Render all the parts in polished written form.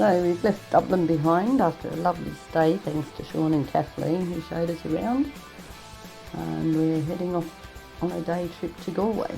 So we've left Dublin behind after a lovely stay, thanks to Sean and Kathleen who showed us around. And we're heading off on a day trip to Galway.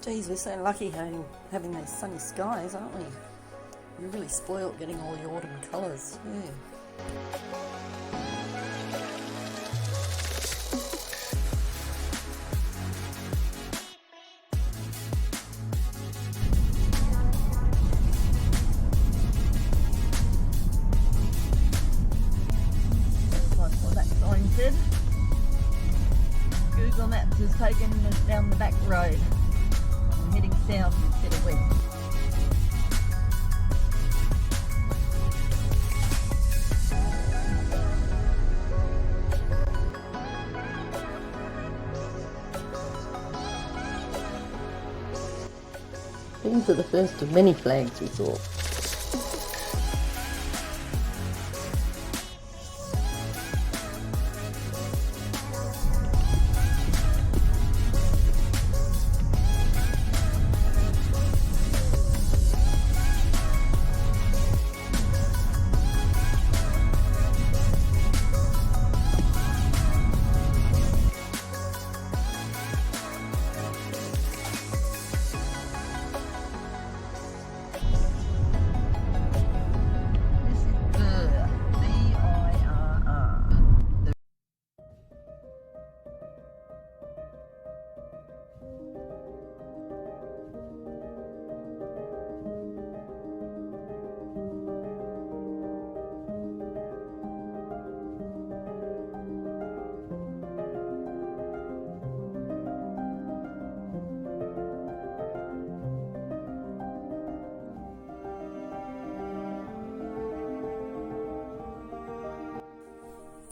Geez, we're so lucky having those sunny skies, aren't we? We're really spoilt getting all the autumn colours. Yeah. Well, that sign said. Google Maps has taken us down the back road. I'm heading south instead of west. These are the first of many flags we saw.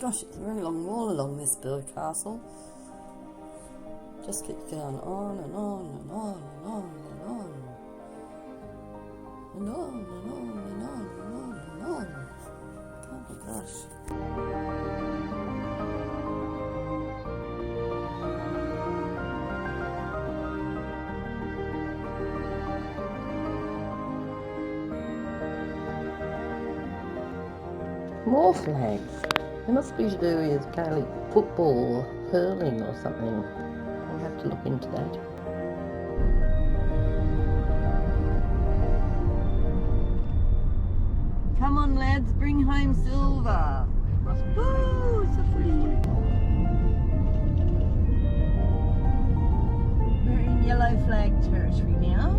Gosh, it's a very long wall along this bird castle. Just keeps going on and on and on and on and on. And on and on and on and on and on. Oh my gosh. More flags. It must be to do with Gaelic football or hurling or something. I'll have to look into that. Come on lads, bring home silver. Woo, it's so pretty. We're in yellow flag territory now.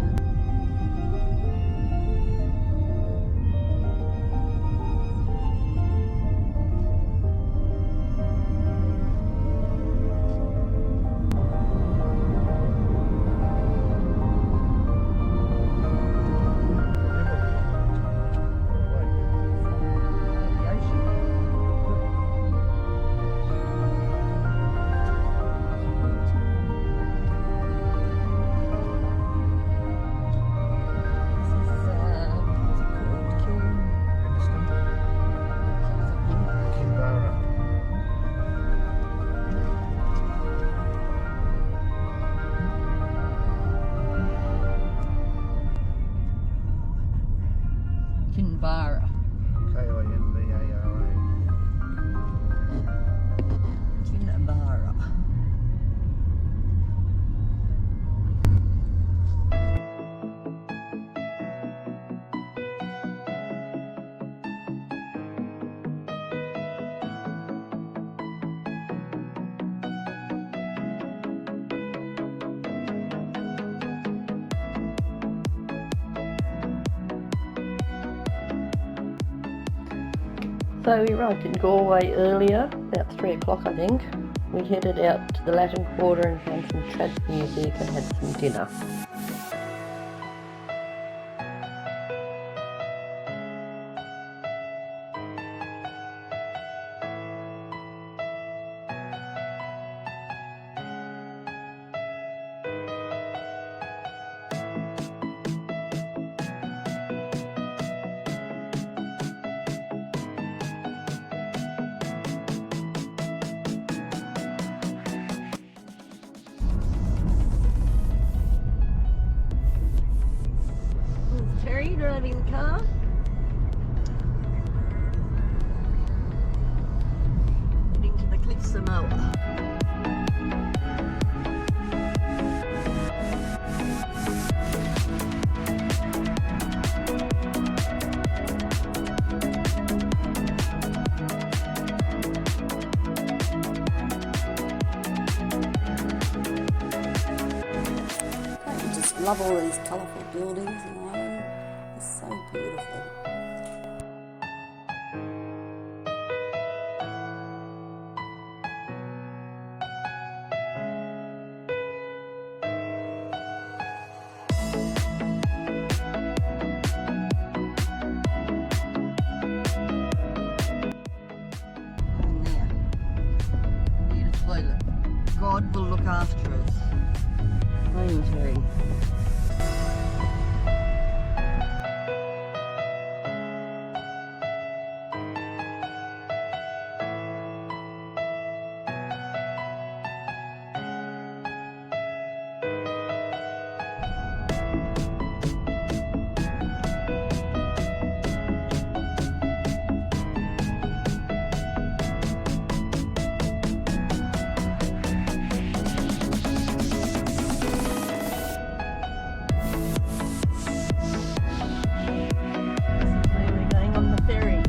So we arrived in Galway earlier, about 3 o'clock I think. We headed out to the Latin Quarter and found some trad music and had some dinner. There's Terry driving the car. Heading to the Cliffs of Moher. I just love all these colourful buildings in Ireland. It's so beautiful. And there. Need a toilet. God will look after us. Rain, Terry. We're going on the ferry.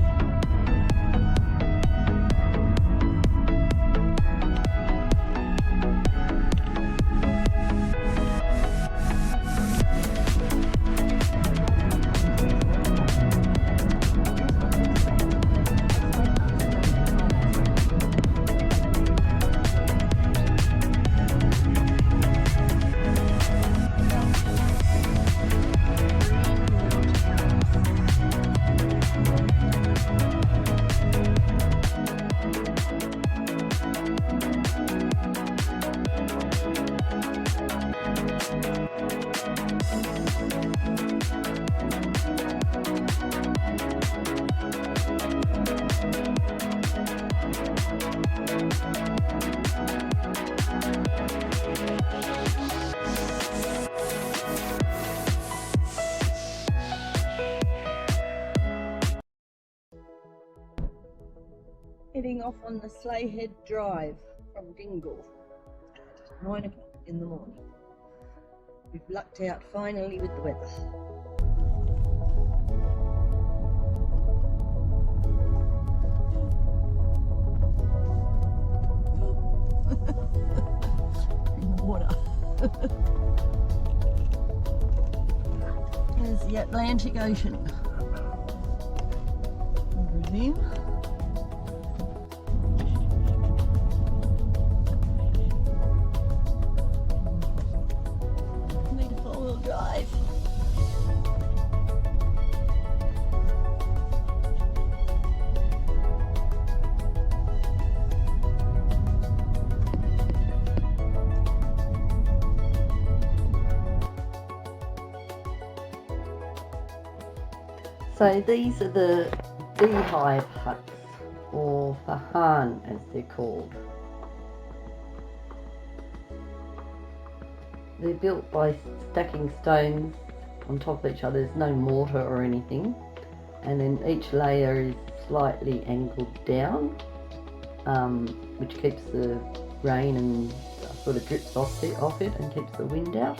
Heading off on the Slayhead Drive from Dingle. 9 o'clock in the morning. We've lucked out finally with the weather. In the water. There's the Atlantic Ocean. I presume. Need a four-wheel drive. So these are the beehive huts, or fahan as they're called. They're built by stacking stones on top of each other. There's no mortar or anything, and then each layer is slightly angled down, which keeps the rain and sort of drips off it and keeps the wind out.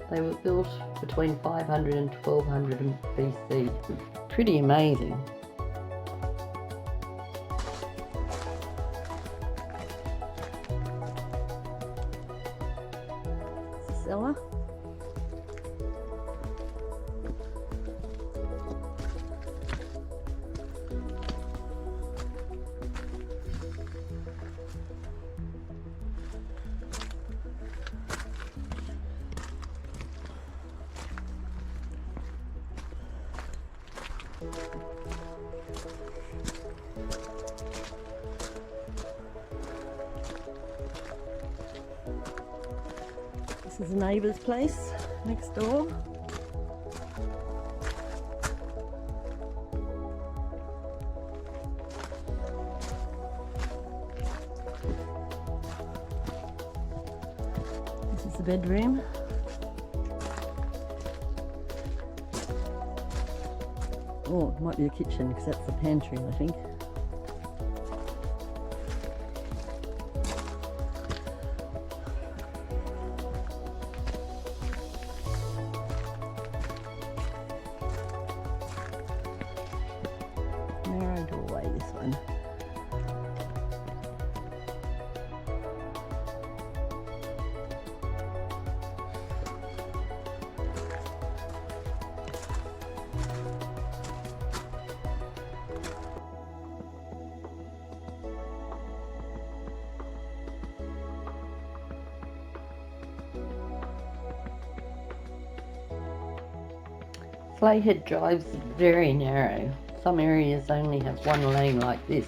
They were built between 500 and 1200 BC. Pretty amazing. Cellar. This is a neighbour's place next door. This is the bedroom. Oh, it might be the kitchen because that's the pantry, I think. Narrow doorway, this one. Slayhead Drive's very narrow. Some areas only have one lane like this.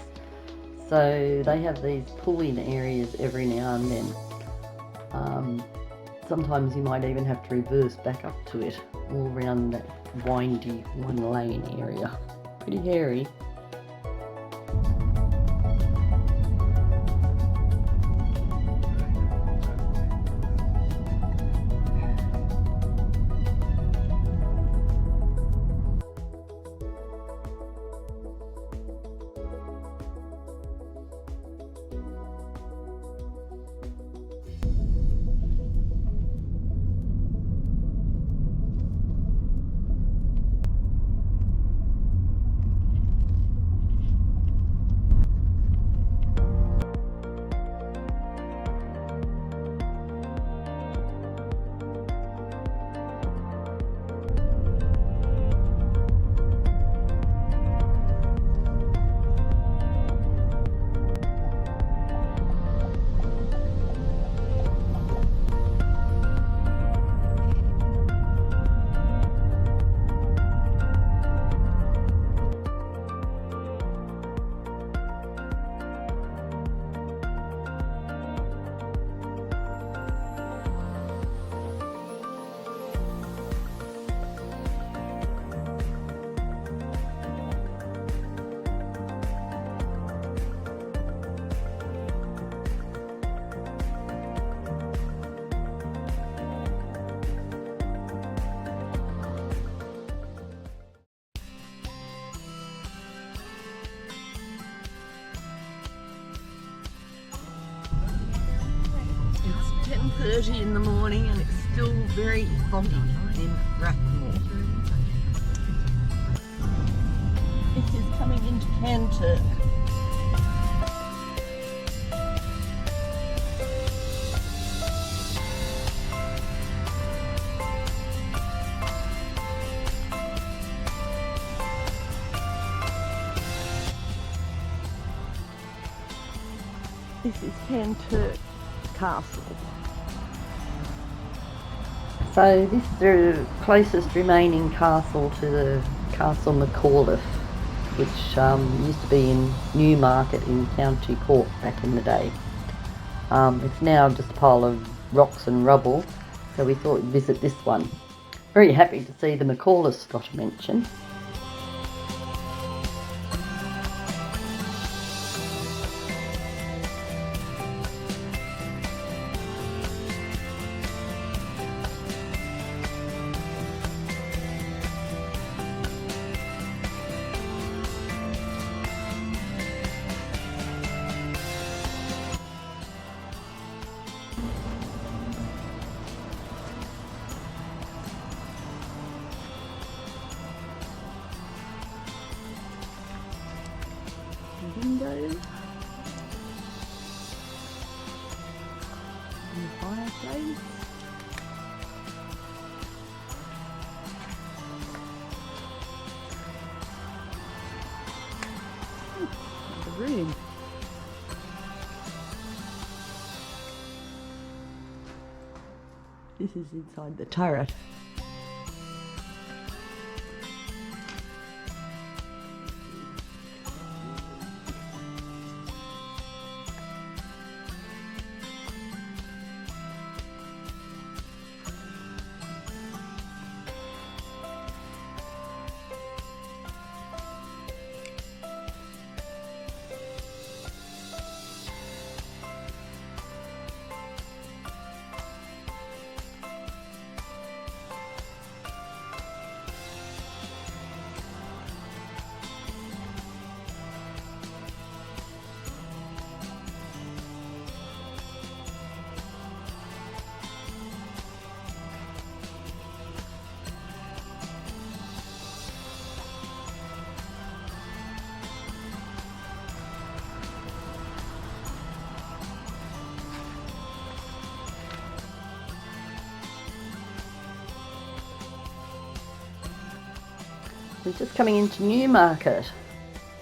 So they have these pull-in areas every now and then. Sometimes you might even have to reverse back up to it, all around that windy one lane area. Pretty hairy. It's 10:30 in the morning and it's still very foggy in Rathmore. This is coming into Kanturk. This is Kanturk Castle. So this is the closest remaining castle to the Castle McAuliffe, which used to be in Newmarket in County Cork back in the day. It's now just a pile of rocks and rubble, so we thought we'd visit this one. Very happy to see the McAuliffe's got a mention. Windows and fireplace. The room. This is inside the turret. We're just coming into Newmarket,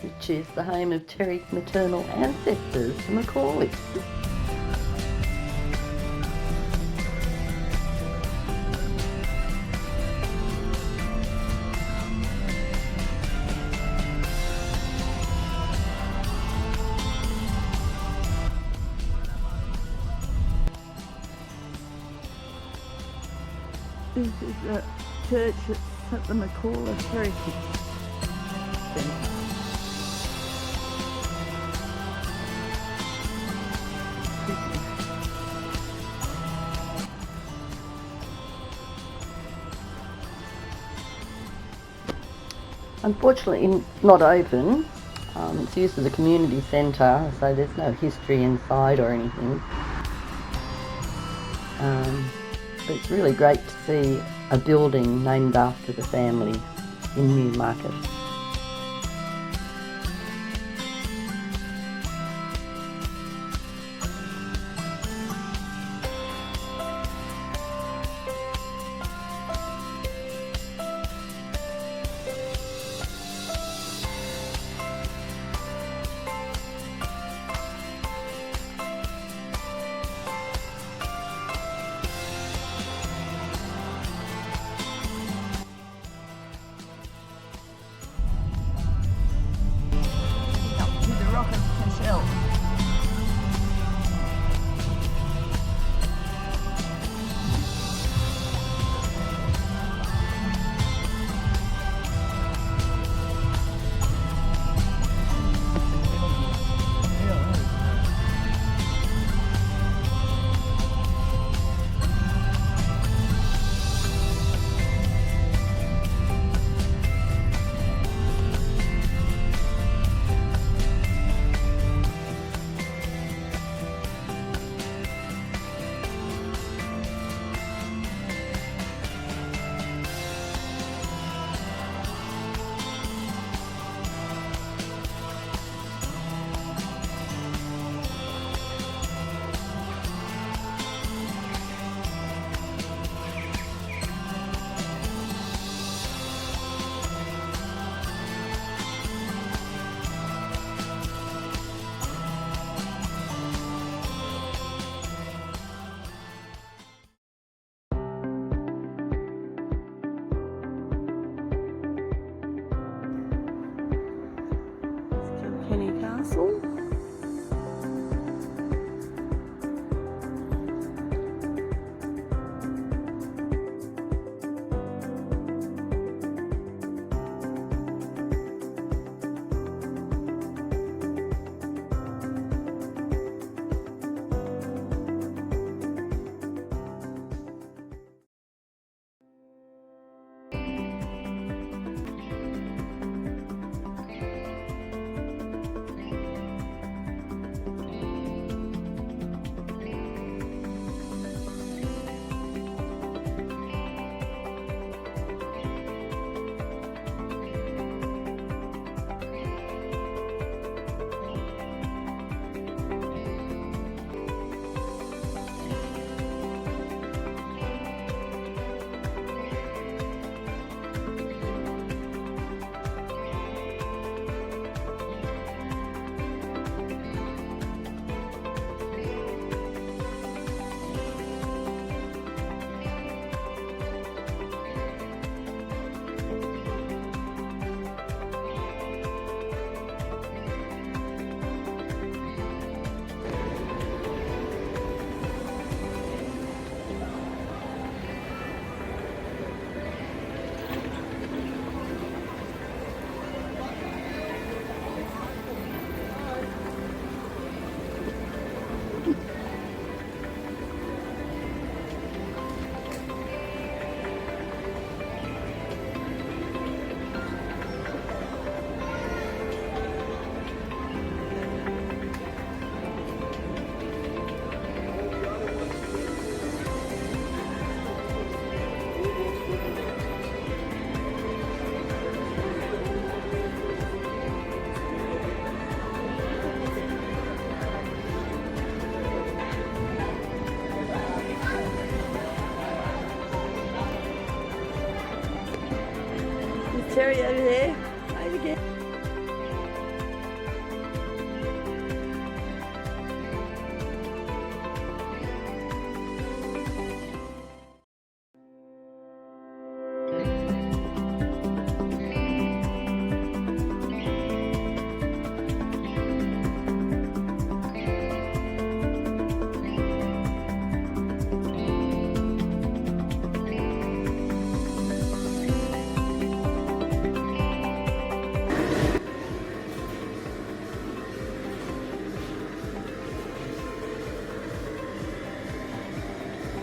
which is the home of Terry's maternal ancestors, the Macaulays. This is the church at the Macaulay Heritage Centre. Unfortunately, it's not open. It's used as a community centre, so there's no history inside or anything. But it's really great to see a building named after the family in Newmarket. Terry over there. Wave again.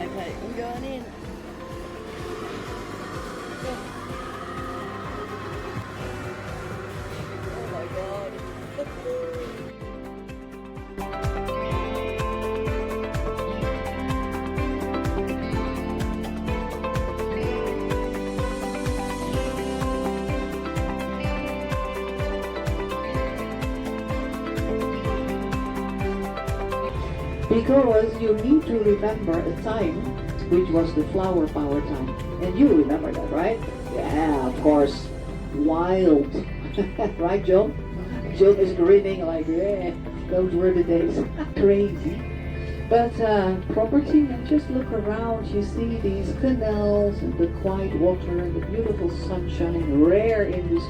Okay, I'm going in. Oh my god. Because you need to remember a time which was the flower power time. And you remember that, right? Yeah, of course. Wild. Right, Joe? Joe is grinning like, yeah, those were the days. Crazy. But property, and just look around, you see these canals and the quiet water and the beautiful sunshine, rare in this.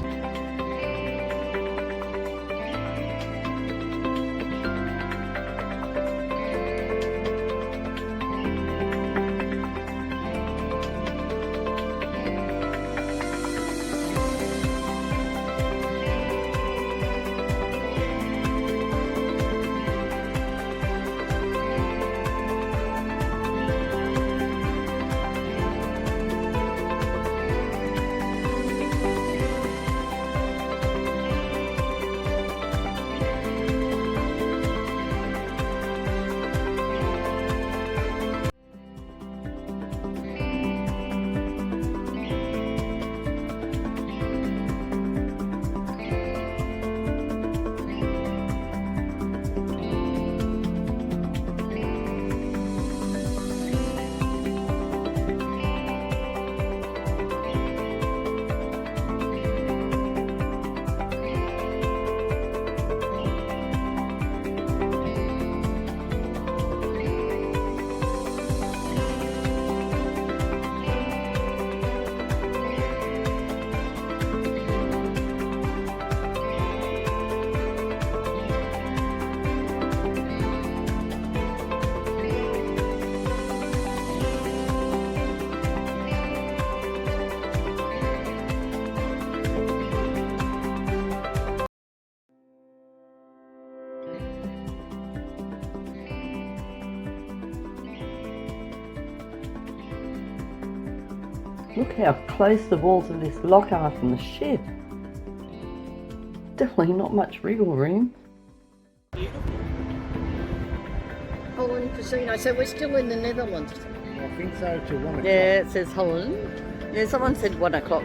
Look how close the walls of this lock are from the ship. Definitely not much wriggle room. Holland Casino. So we're still in the Netherlands. I think so, to 1 o'clock. Yeah, it says Holland. Yeah, someone said 1 o'clock.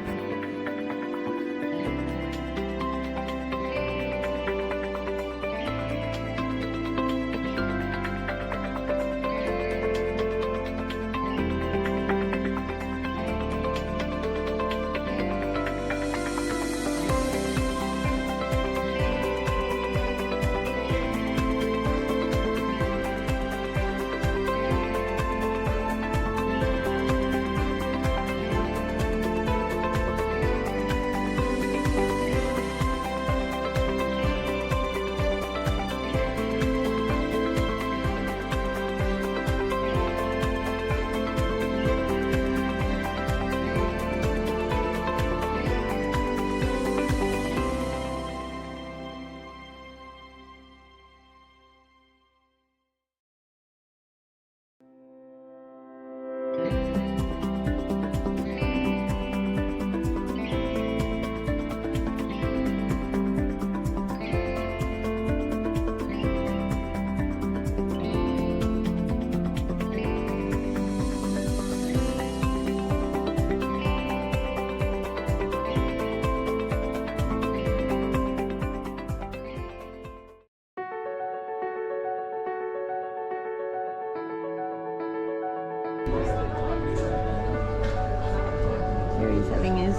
Here he's having his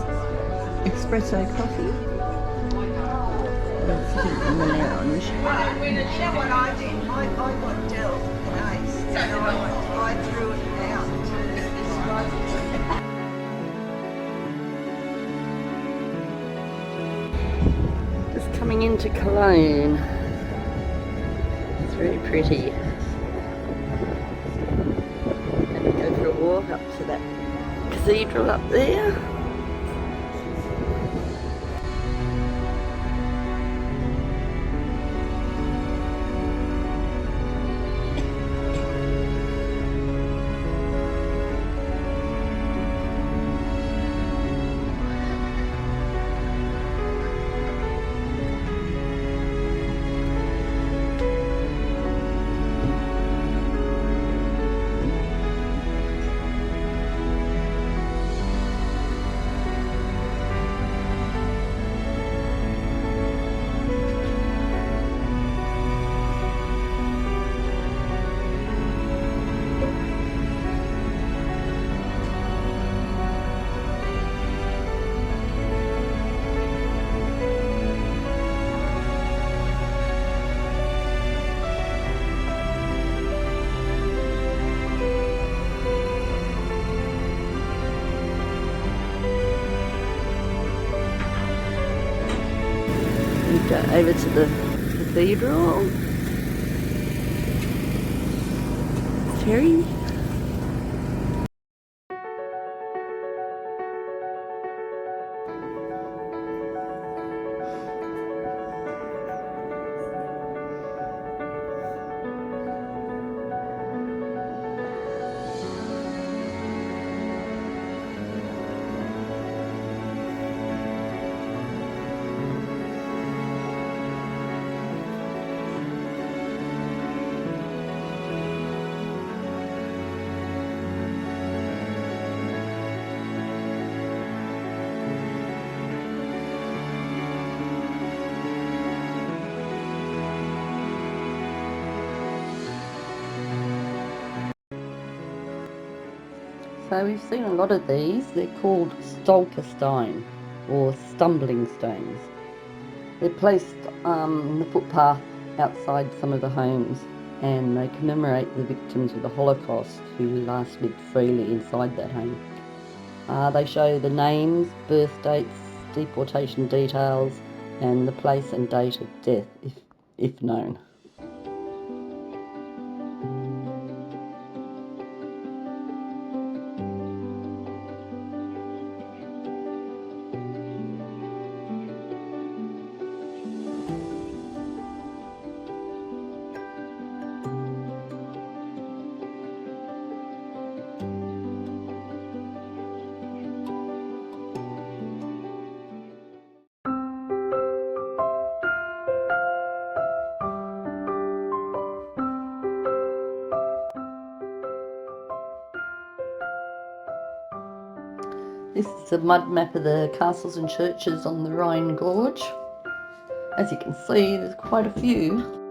espresso coffee. I'm sitting in the lounge. You know what I did? I got dealt an ace and I threw it out to this rugby. Just coming into Cologne. It's really pretty. And we go for a walk up to that cathedral up there. We go over to the cathedral. Ferry. So we've seen a lot of these. They're called Stolperstein or stumbling stones. They're placed in the footpath outside some of the homes, and they commemorate the victims of the Holocaust who last lived freely inside that home. They show the names, birth dates, deportation details, and the place and date of death, if known. This is a mud map of the castles and churches on the Rhine Gorge. As you can see, there's quite a few.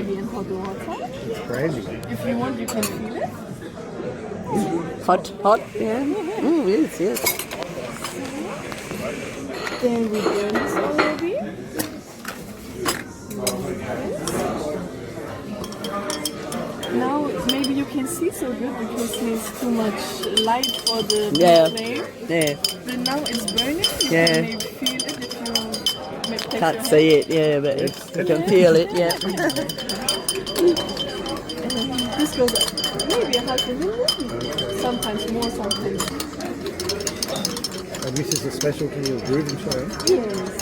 brandy and hot water. Brandy. If you want, you can feel it. Hot, yeah. Yes, yes. Then we burn this already. Now maybe you can see so good because there's too much light for the flame. Yeah. But now it's burning. You Yeah. can maybe feel it if you take Can't your see it, yeah, but you can feel it, yeah. This goes maybe a half a minute. Sometimes more, sometimes. And this is a specialty of Rubenshaw. Yes.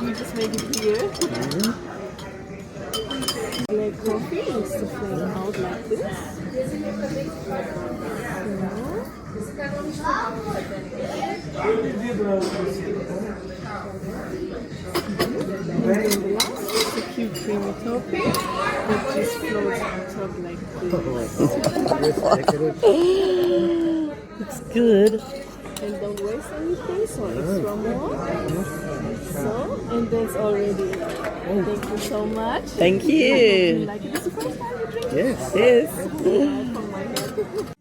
We just make it here. Black coffee is the flame out like this. And then the last is the cute creamy topping, which just floats on top like this. It's good. And don't waste anything, so extra more. So, and that's already it. Thank you so much. Thank I hope you you. like it. This is the first time you drink it? Yes. Yes. From my head.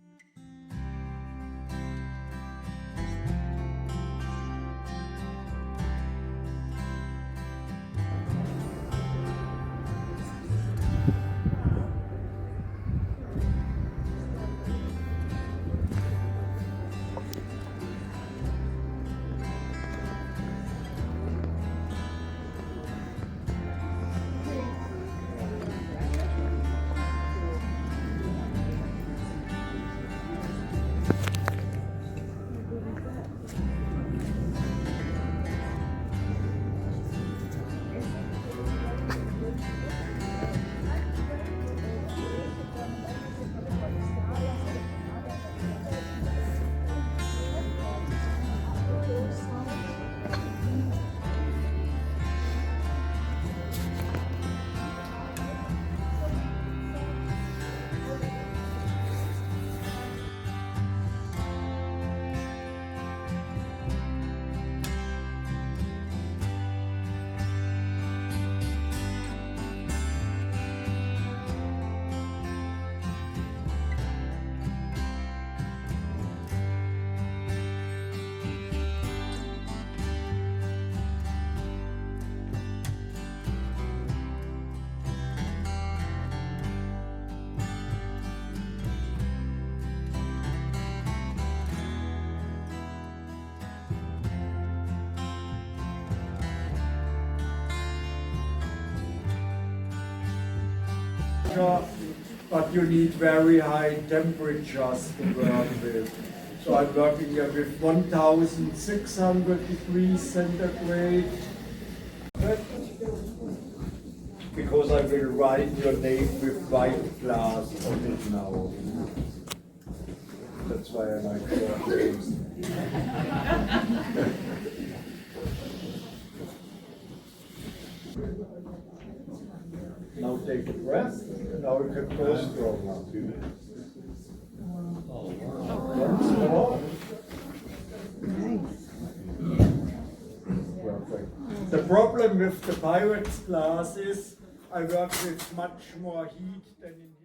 But you need very high temperatures to work with. So I'm working here with 1,600 degrees centigrade. Because I will write your name with white glass on it now. That's why I like short names. Now take a breath, and now we can go stronger. Once more. Perfect. The problem with the Pyrex glass is I work with much more heat than in here.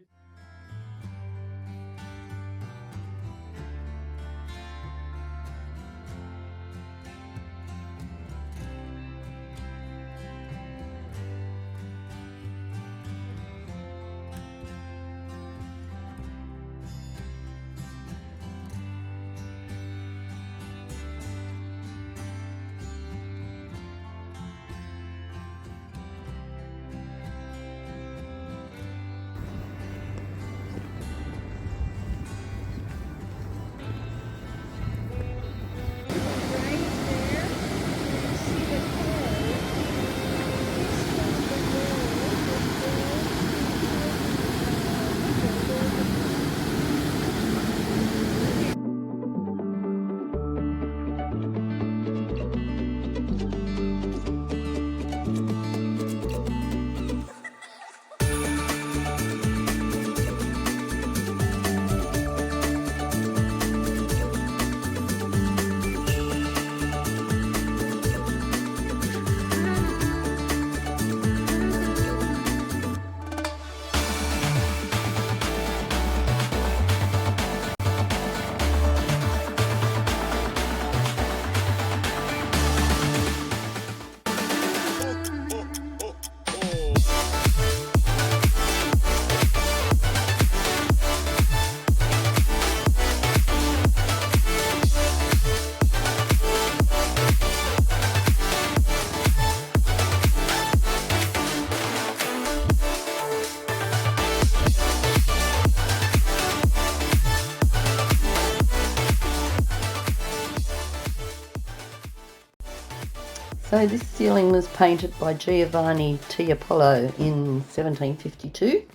So this ceiling was painted by Giovanni Tiepolo in 1752.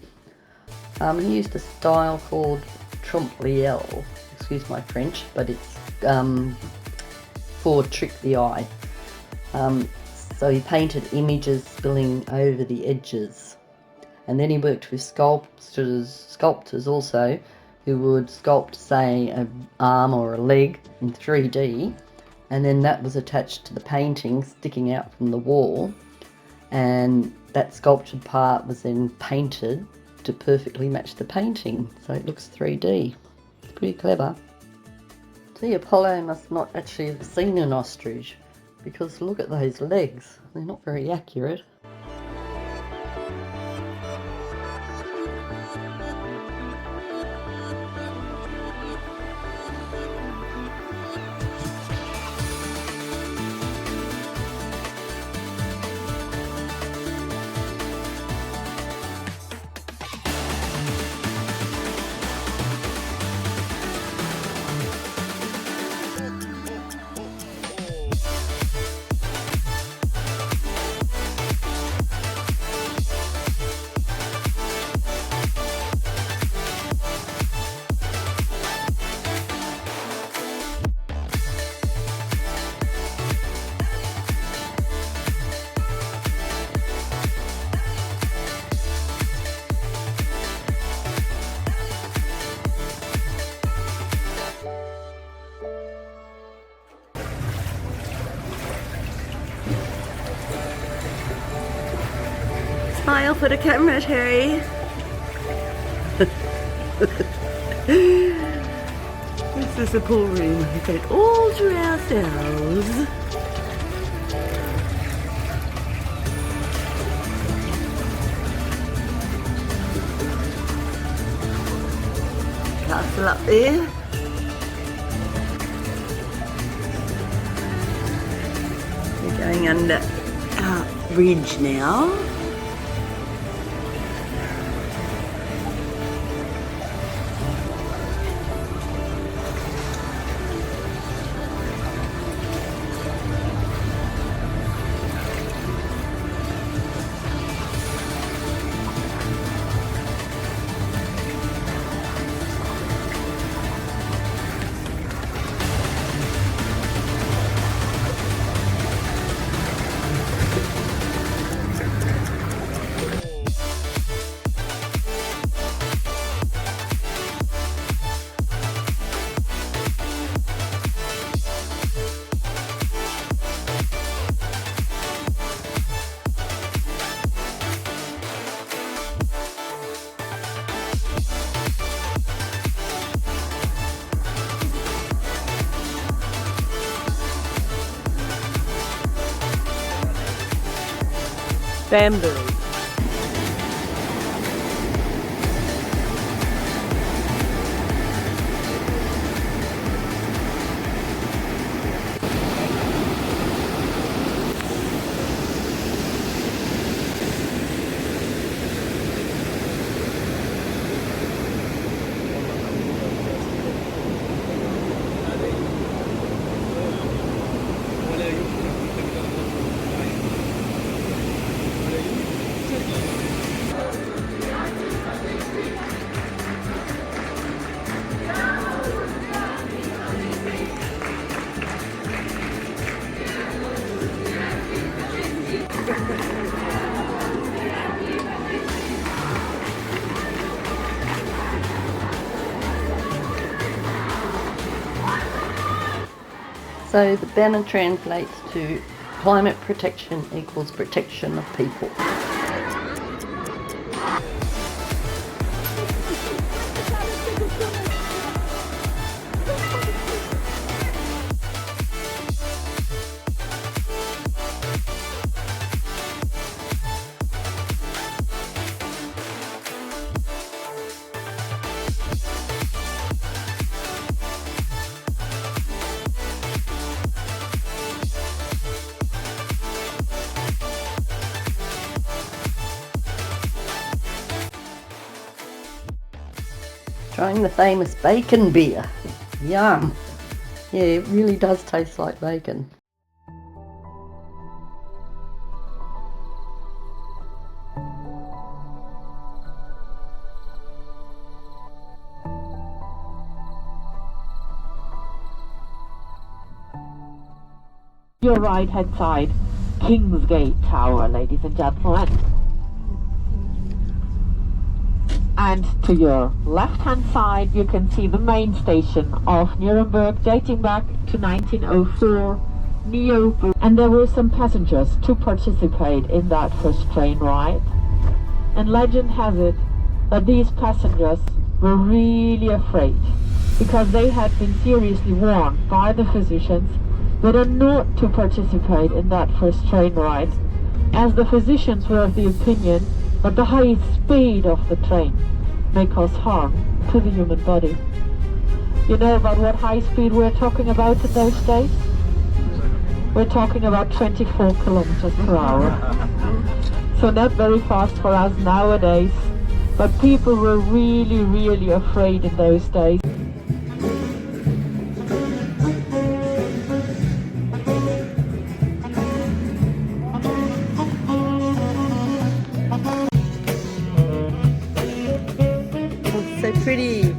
He used a style called trompe-l'œil, excuse my French, but it's for trick the eye. So he painted images spilling over the edges. And then he worked with sculptors also, who would sculpt, say, an arm or a leg in 3D, and then that was attached to the painting sticking out from the wall, and that sculptured part was then painted to perfectly match the painting, so it looks 3D. It's pretty clever. Tiepolo must not actually have seen an ostrich, because look at those legs, they're not very accurate. Smile for the camera, Terry. This is the pool room. We've got it all to ourselves. Castle up there. We're going under our bridge now. Bamboo. So the banner translates to climate protection equals protection of people. Trying the famous bacon beer. Yum! Yeah, it really does taste like bacon. Your right hand side, Kingsgate Tower, ladies and gentlemen. And to your left hand side you can see the main station of Nuremberg, dating back to 1904, Neo. And there were some passengers to participate in that first train ride. And legend has it that these passengers were really afraid, because they had been seriously warned by the physicians whether not to participate in that first train ride, as the physicians were of the opinion that the high speed of the train may cause harm to the human body. You know about what high speed we're talking about in those days? We're talking about 24 kilometers per hour. So not very fast for us nowadays, but people were really, really afraid in those days. So pretty.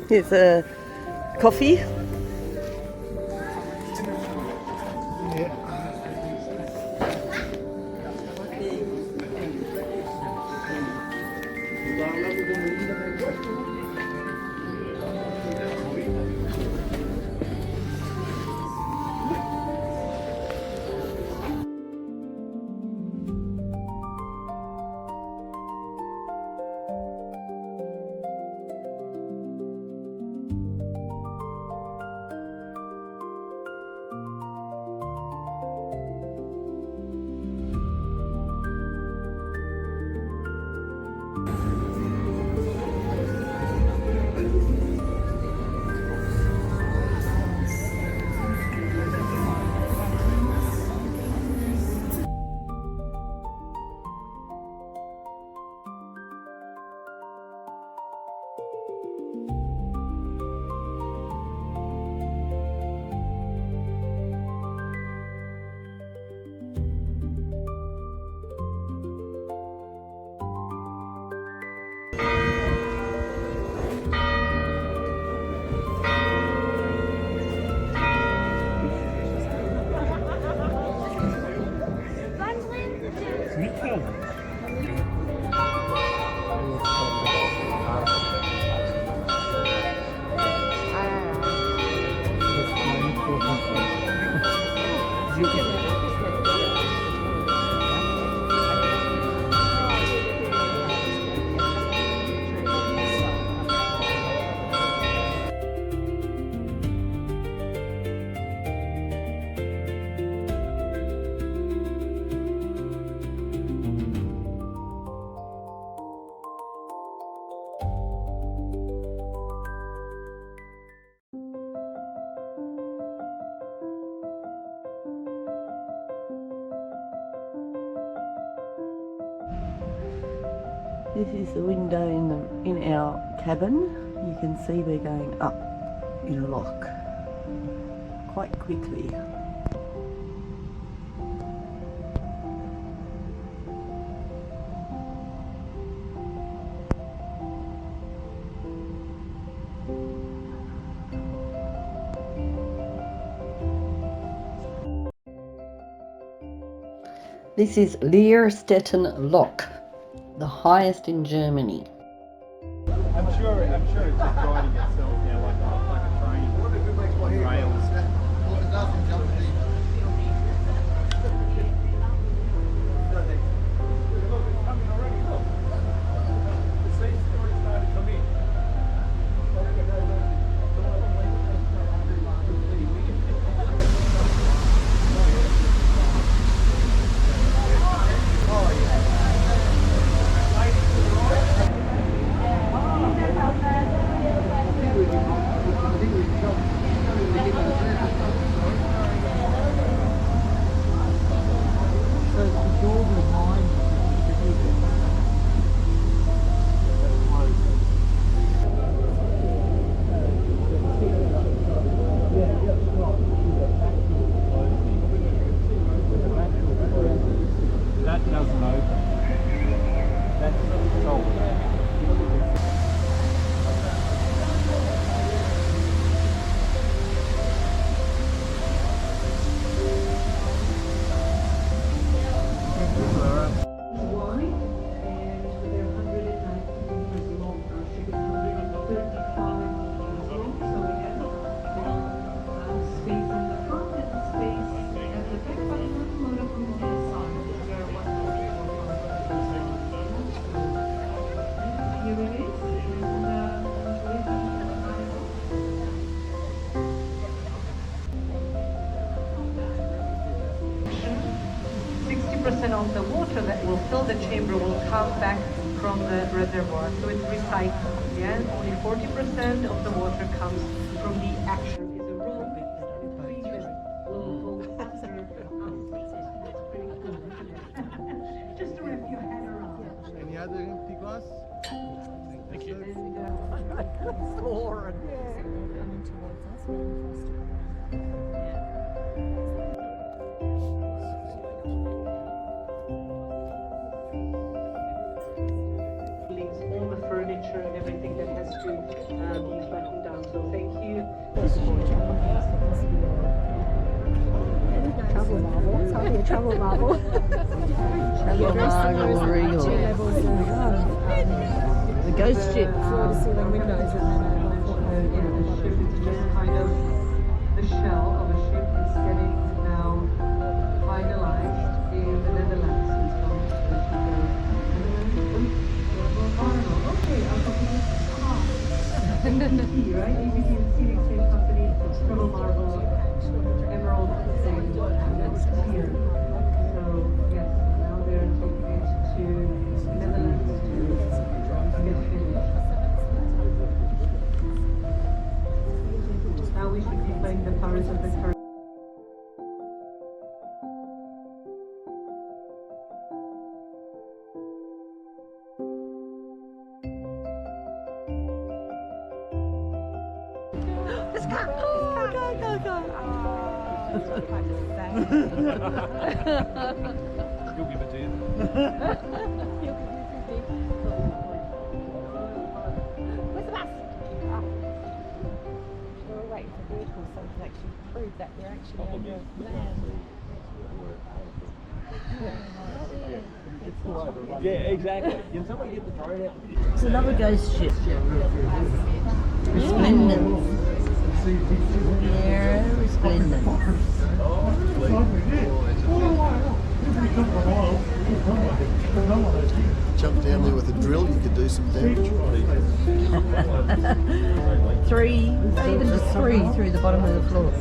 Here's a coffee. This is the window in our cabin. You can see we're going up in lock quite quickly. This is Leerstetten Lock, the highest in Germany. I'm sure it's just riding itself now like a train on rails. here it is. And 60% of the water that will fill the chamber will come back from the reservoir, so it's recycled. Yeah, only 40% of the water comes from the action. Is a rope. Just to wrap your head around. Any other empty glass? Thank you. All the furniture and everything that has to be buttoned down. So thank you. Travel marble. It's hardly a travel marble. The ghost ship. Floor to ceiling windows and then The ship is just kind of the shell of a ship. It's getting now finalized in the Netherlands. It's going to the Okay, I'll copy this. ABT, right? ABT and Scenic Safe Company, Travel Marble, Emerald, and that's here. So, yes, now they're taking it to the Netherlands to get finished. Now we should be playing the Pirates of the Caribbean. You'll give it to you. Where's the bus? We're waiting for vehicles so we can actually prove that we're actually on the land. Yeah, exactly. Can somebody get the drone out? It's another ghost ship. Resplendent. Yeah, resplendent. Jump down there with a drill, you could do some damage. 3, even just 3 through the bottom of the floor.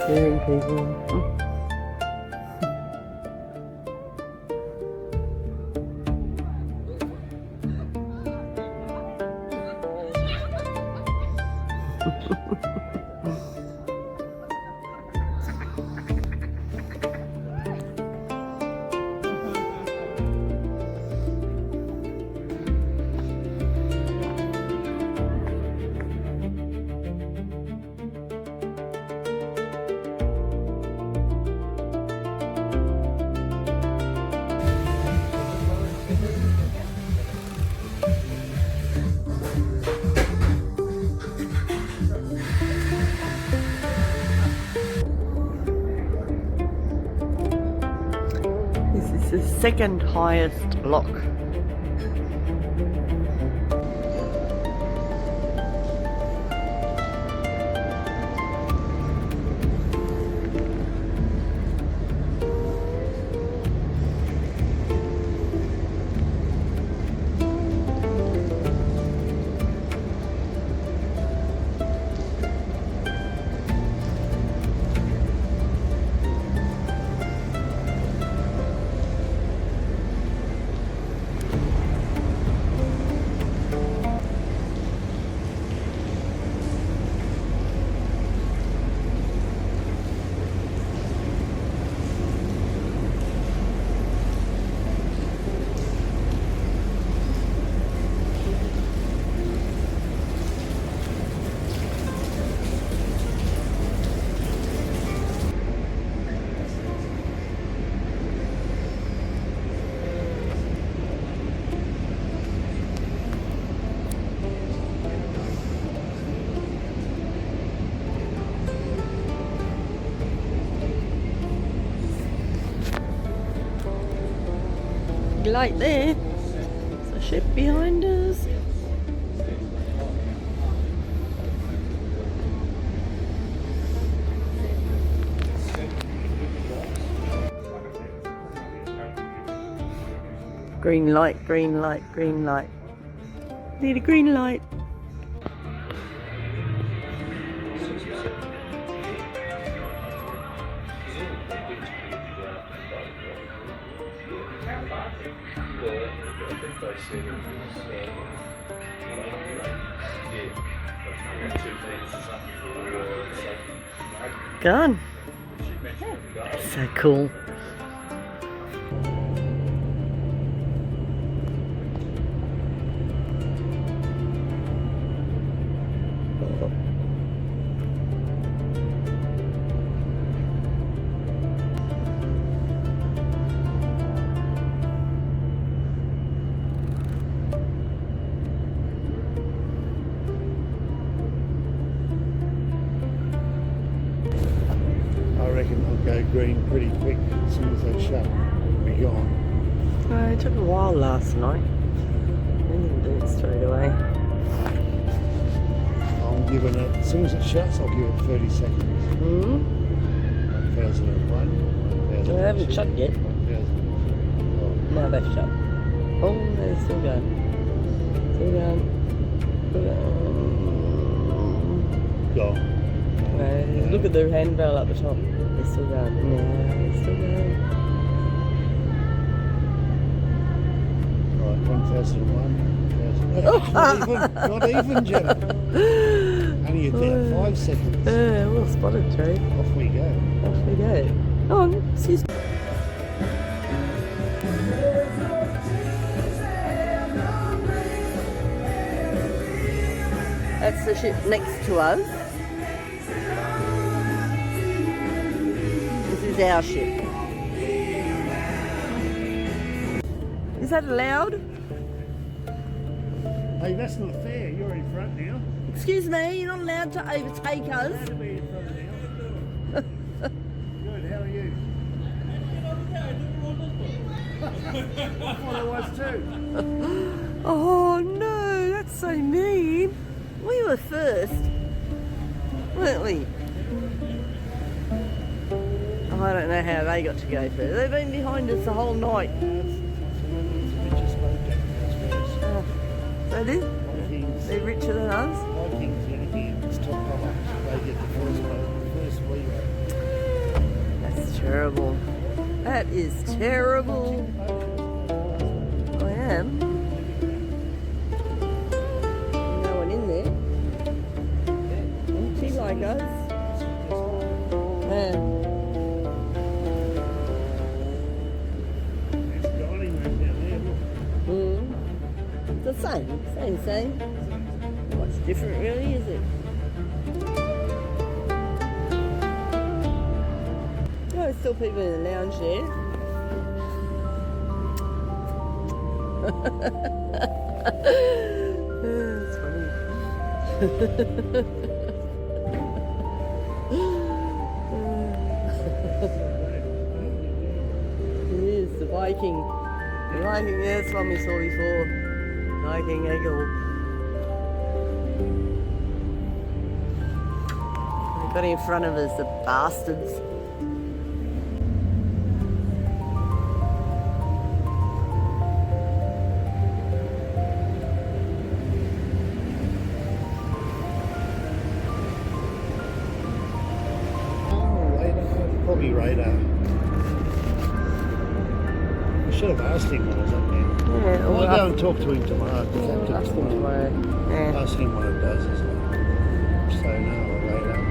Scaring people. This is the second highest lock. late there. There's a ship behind us. Green light, green light, green light. Need a green light. Gone. So cool. I reckon they'll go green pretty quick as soon as they shut. Be gone. It took a while last night. They didn't do it straight away. I'm giving it, as soon as it shuts, I'll give it 30 seconds. 1001. They haven't shut yet. 1002. Now they've shut. Oh, they're still going. Still going. Still going. Gone. Look at the handrail at the top. They're still going. No, they're still going. Right, 1001. Not even, Jenna. Only about 5 seconds. Well spotted, Terry. Off we go. Off we go. Oh, excuse me. That's the ship next to us. This is our ship. Is that allowed? Hey, that's not fair. You're in front now. Excuse me, you're not allowed to overtake us. You'll be in front now. Good, how are you? I thought I was too. Oh no, that's so mean. We were first, weren't we? Oh, I don't know how they got to go first. They've been behind us the whole night. So they're richer than us? Vikings, anything that's top dollar, they get the first leeway. That's terrible. That is terrible. I am. No one in there. Empty like us. Yeah. There's a dining room down there, look. The same. What's different really, is it? Oh, there's still people in the lounge there. It's funny. It is the Viking. The Viking, yeah, that's one we saw before. Viking Eagle. They got in front of us, the bastards. Probably radar. I should have asked him when I was up there. Yeah, I'll go and talk to him tomorrow. Yeah, we'll ask him tomorrow. Yeah. Ask him what it does as well. So now a radar.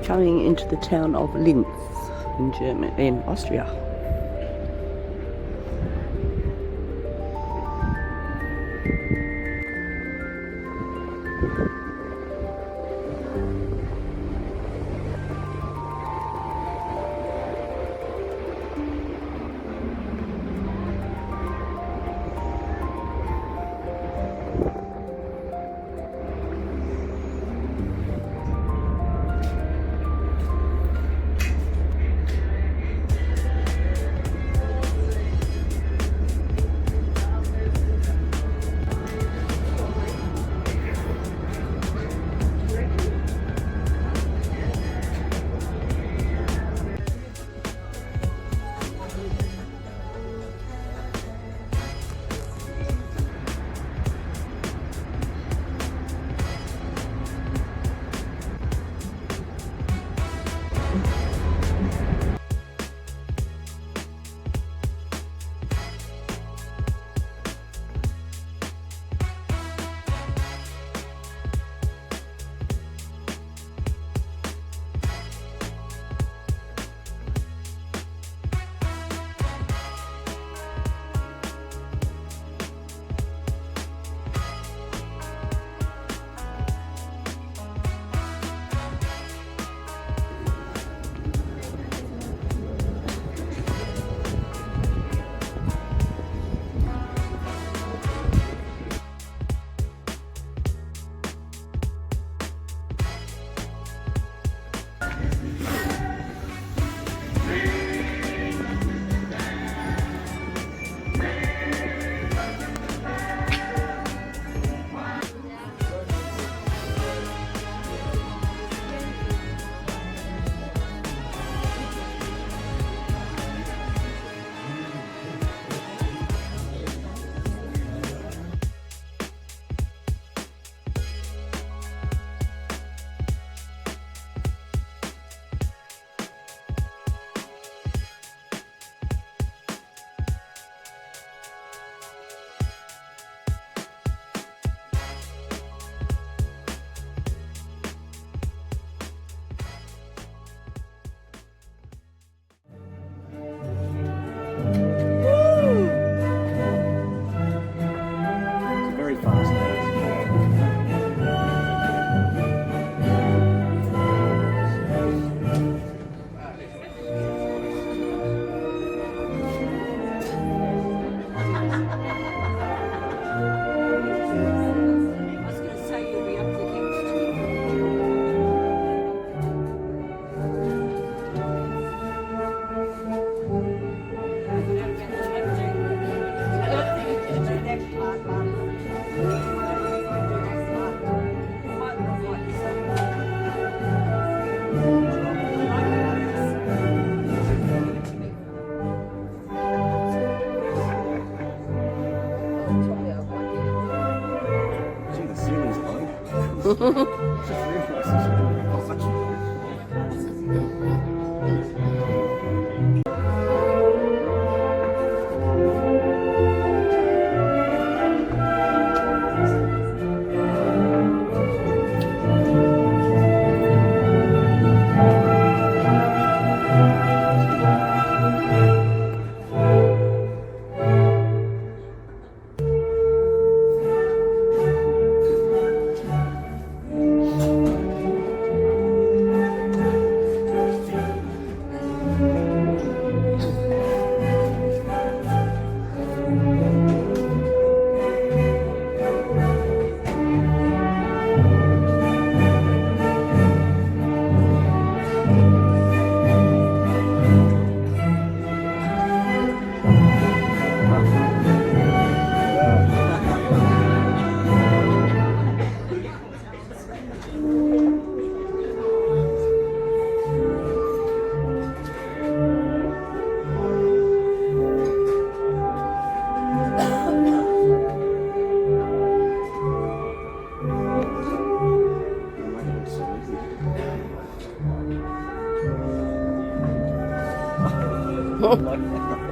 coming into the town of Linz in Germany, in Austria.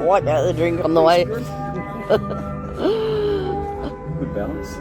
Wipe out the drink on the way. Good balance.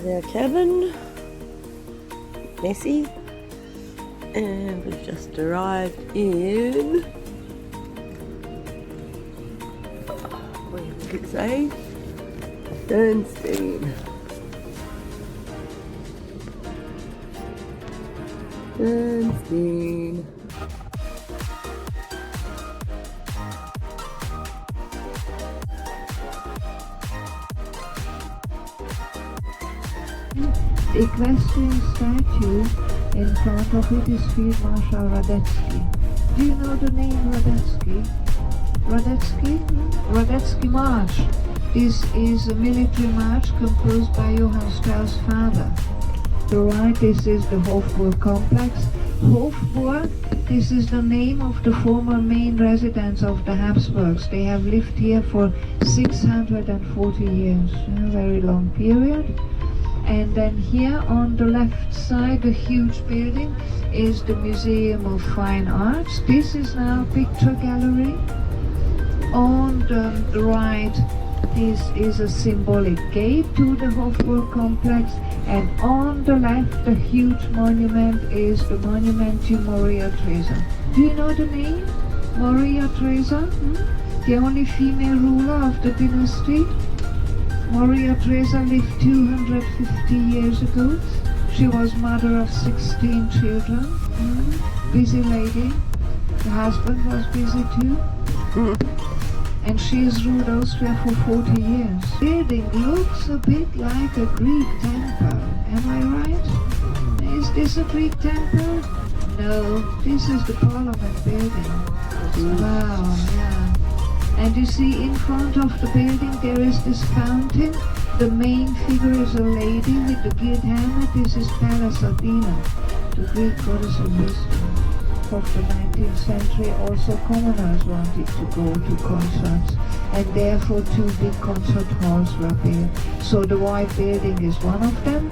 This is our cabin. Messy. And we've just arrived in, what did it say? Bernstein. Bernstein. The equestrian statue in front of it is Field Marshal Radetzky. Do you know the name Radetzky? Radetzky March. This is a military march composed by Johann Strauss' father. To the right, this is the Hofburg complex. Hofburg, this is the name of the former main residence of the Habsburgs. They have lived here for 640 years, a very long period. And then here on the left side, the huge building, is the Museum of Fine Arts. This is now a picture gallery. On the right, this is a symbolic gate to the Hofburg complex. And on the left, the huge monument is the monument to Maria Theresa. Do you know the name? Maria Theresa? The only female ruler of the dynasty. Maria Theresa lived 250 years ago. She was mother of 16 children. Busy lady. The husband was busy too. And she has ruled Austria for 40 years. The building looks a bit like a Greek temple. Am I right? Is this a Greek temple? No, this is the Parliament building. Wow, yeah. And you see in front of the building there is this fountain. The main figure is a lady with the gilt helmet. This is Pallas Athena, the Greek goddess of wisdom. Of the 19th century, also commoners wanted to go to concerts, and therefore 2 big concert halls were built. So the White Building is one of them.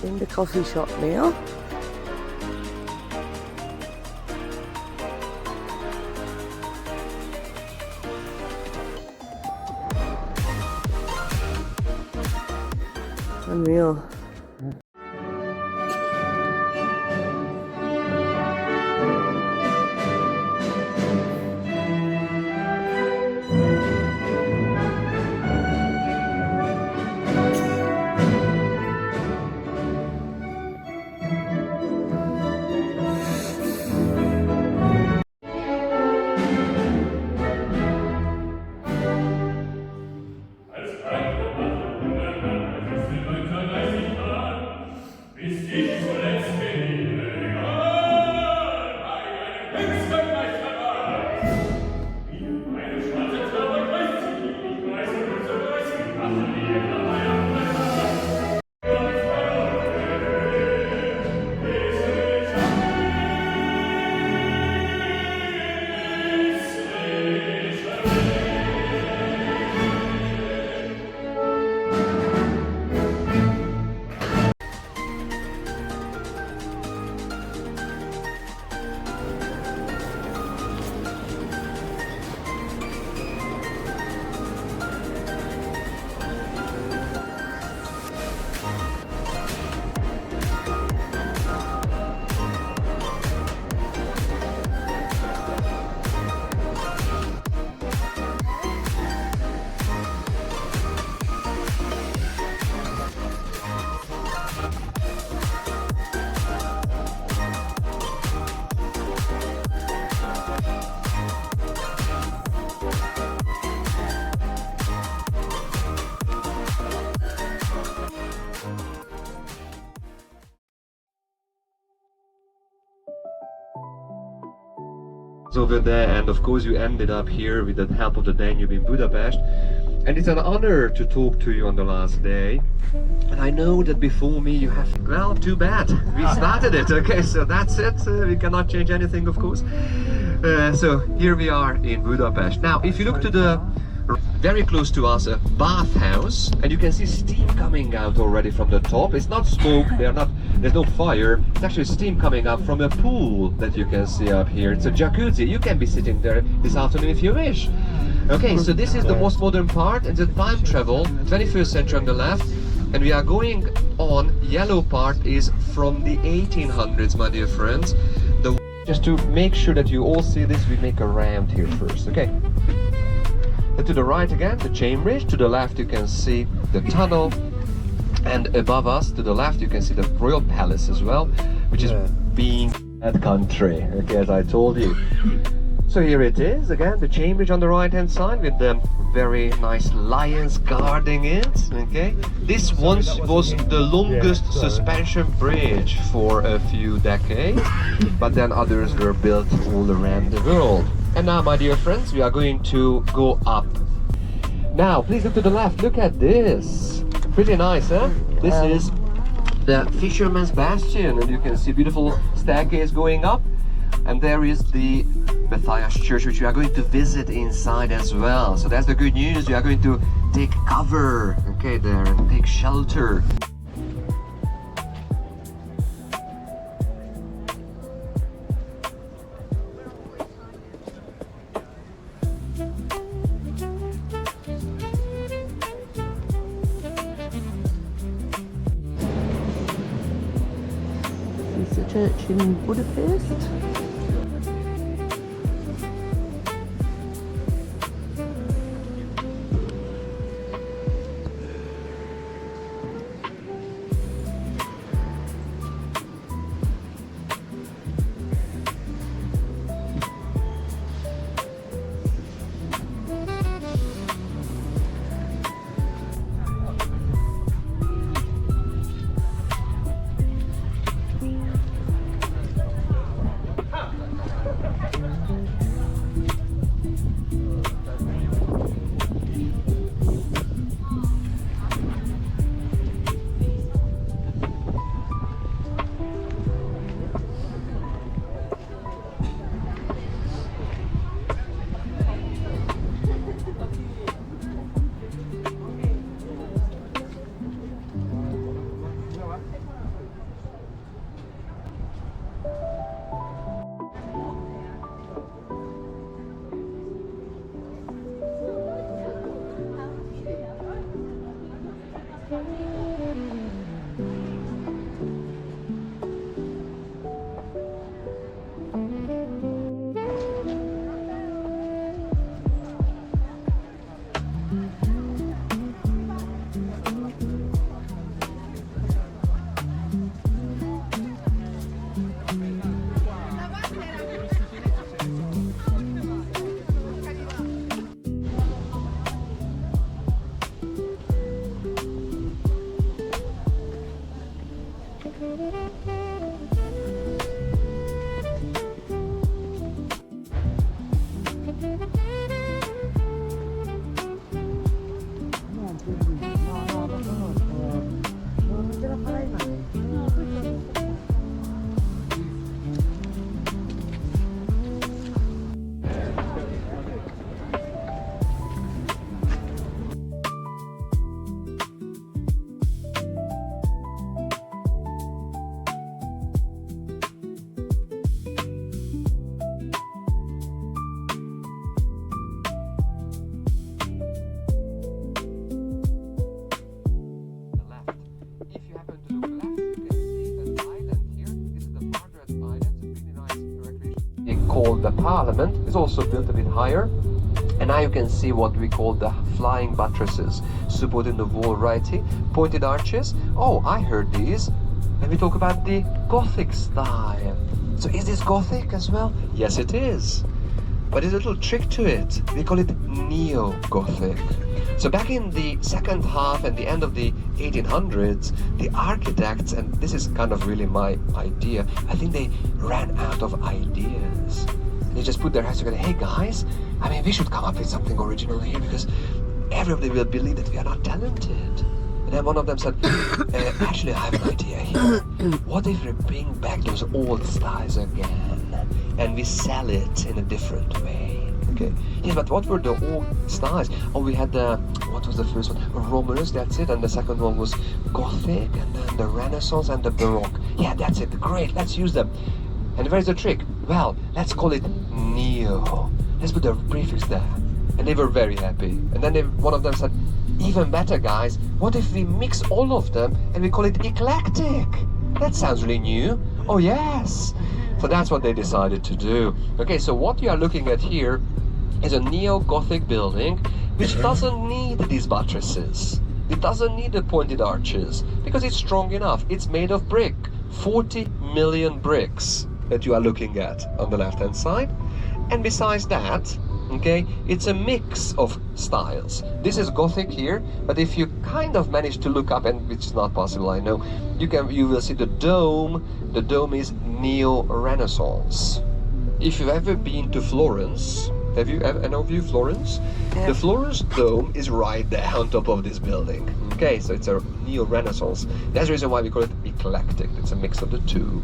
In the coffee shop now. Unreal. over there, and of course you ended up here with the help of the Danube in Budapest. And it's an honor to talk to you on the last day. And I know that before me you have, well, too bad. We started it, okay, so that's it. We cannot change anything, of course. So here we are in Budapest. Now, if you look to the very close to us, a bathhouse, and you can see steam coming out already from the top. It's not smoke, there's no fire. It's actually steam coming up from a pool that you can see up here. It's a jacuzzi. You can be sitting there this afternoon if you wish. Okay, so this is the most modern part, and the time travel, 21st century on the left, and we are going on. Yellow part is from the 1800s, my dear friends. Just to make sure that you all see this, we make a round here first, okay? And to the right again, the chain bridge. To the left you can see the tunnel, and above us to the left you can see the royal palace as well, which is being that country, okay, as I told you. So here it is again, the chain bridge on the right hand side with the very nice lions guarding it, okay. This once was the longest suspension bridge for a few decades, but then others were built all around the world. And now, my dear friends, we are going to go up. Now, please look to the left. Look at this. Pretty nice, huh? This is the Fisherman's Bastion, and you can see a beautiful staircase going up. And there is the Matthias Church, which we are going to visit inside as well. So that's the good news. We are going to take cover, okay, there, and take shelter. It's a church in Budapest. Called the Parliament. It's also built a bit higher, and now you can see what we call the flying buttresses supporting the wall right here, pointed arches. Oh, I heard these, and we talk about the Gothic style. So is this Gothic as well? Yes, it is, but there's a little trick to it. We call it Neo-Gothic. So back in the second half and the end of the 1800s, the architects, and this is kind of really my idea, I think they ran out of ideas. They just put their hands together. Hey guys, I mean, we should come up with something original here because everybody will believe that we are not talented. And then one of them said, actually, I have an idea here. What if we bring back those old styles again and we sell it in a different way? Okay. Yes, but what were the old styles? Oh, we had the, what was the first one? Romance, that's it. And the second one was Gothic, and then the Renaissance and the Baroque. Yeah, that's it. Great, let's use them. And where's the trick? Well, let's call it Neo. Let's put the prefix there. And they were very happy. And then one of them said, even better guys, what if we mix all of them and we call it Eclectic? That sounds really new. Oh yes. So that's what they decided to do. Okay, so what you are looking at here is a neo-Gothic building which doesn't need these buttresses. It doesn't need the pointed arches because it's strong enough. It's made of brick. 40 million bricks that you are looking at on the left hand side. And besides that, okay, it's a mix of styles. This is Gothic here, but if you kind of manage to look up, and which is not possible, I know, you will see the dome. The dome is Neo-Renaissance. If you've ever been to Florence, have you ever, any of you, Florence? Yeah. The Florence dome is right there on top of this building. Okay, so it's a Neo-Renaissance. That's the reason why we call it Eclectic. It's a mix of the two.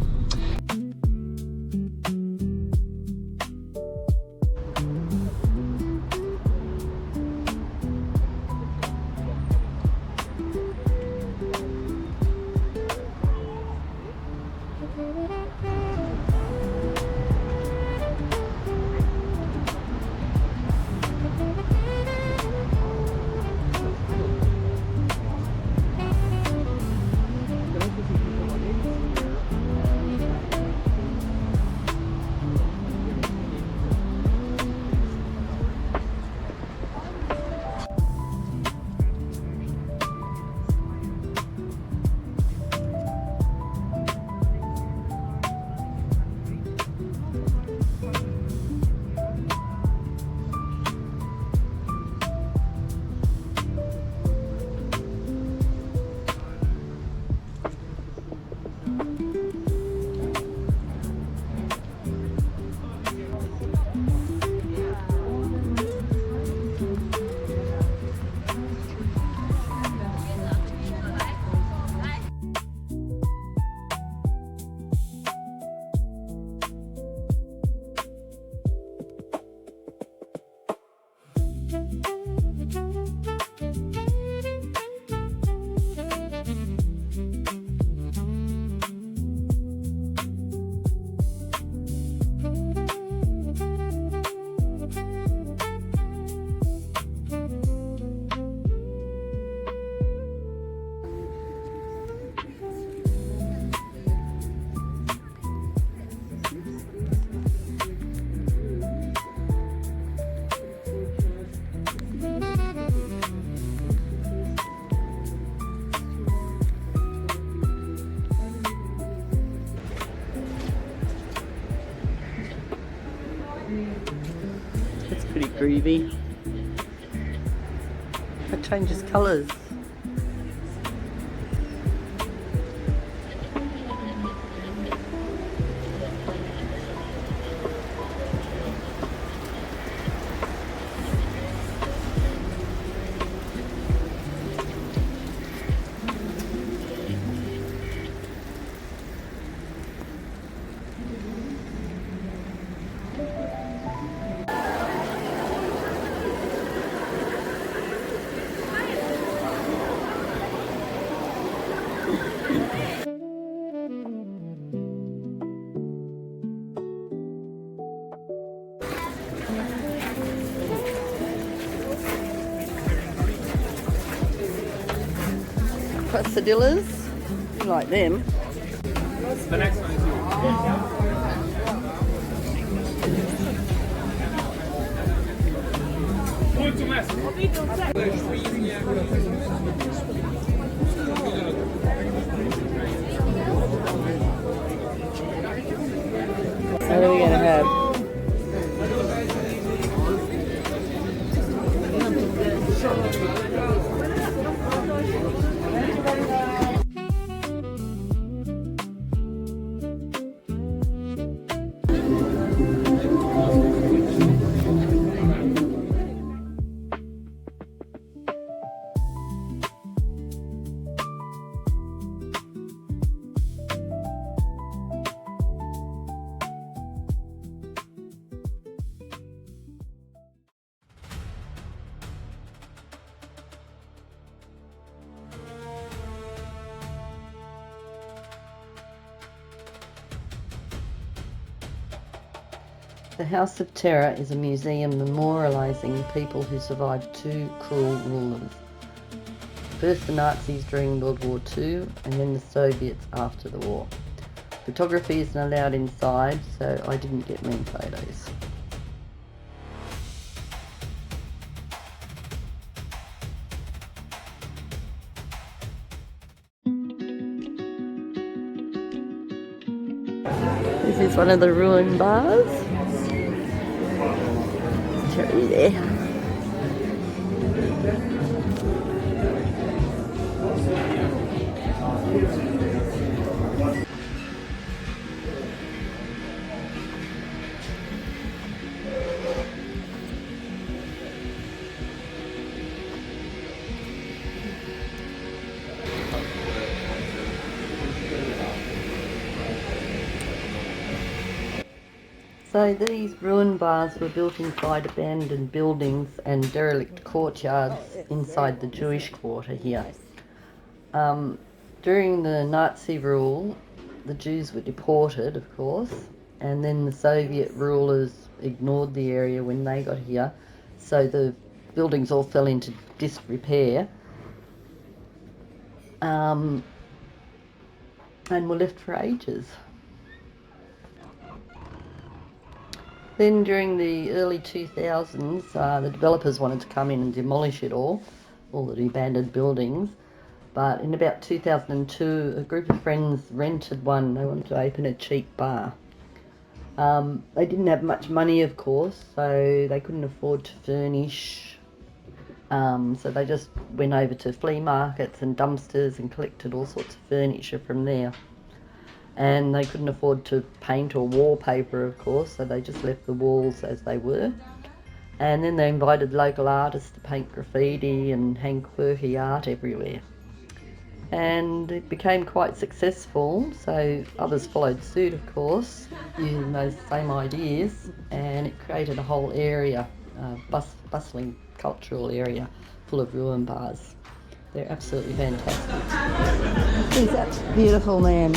It's pretty groovy. It changes colours. Quesadillas, you like them. The next one is What are we going to have? The House of Terror is a museum memorialising people who survived two cruel rulers. First the Nazis during World War II and then the Soviets after the war. Photography isn't allowed inside, so I didn't get many photos. This is one of the ruined bars. Terry there. So these ruined bars were built inside abandoned buildings and derelict courtyards inside the Jewish quarter here. During the Nazi rule, the Jews were deported, of course, and then the Soviet rulers ignored the area when they got here, so the buildings all fell into disrepair and were left for ages. Then during the early 2000s, the developers wanted to come in and demolish it all the abandoned buildings. But in about 2002, a group of friends rented one. They wanted to open a cheap bar. They didn't have much money, of course, so they couldn't afford to furnish. So they just went over to flea markets and dumpsters and collected all sorts of furniture from there. And they couldn't afford to paint or wallpaper, of course, so they just left the walls as they were. And then they invited local artists to paint graffiti and hang quirky art everywhere. And it became quite successful, so others followed suit, of course, using those same ideas, and it created a whole area, bustling cultural area full of ruin bars. They're absolutely fantastic. He's that beautiful man.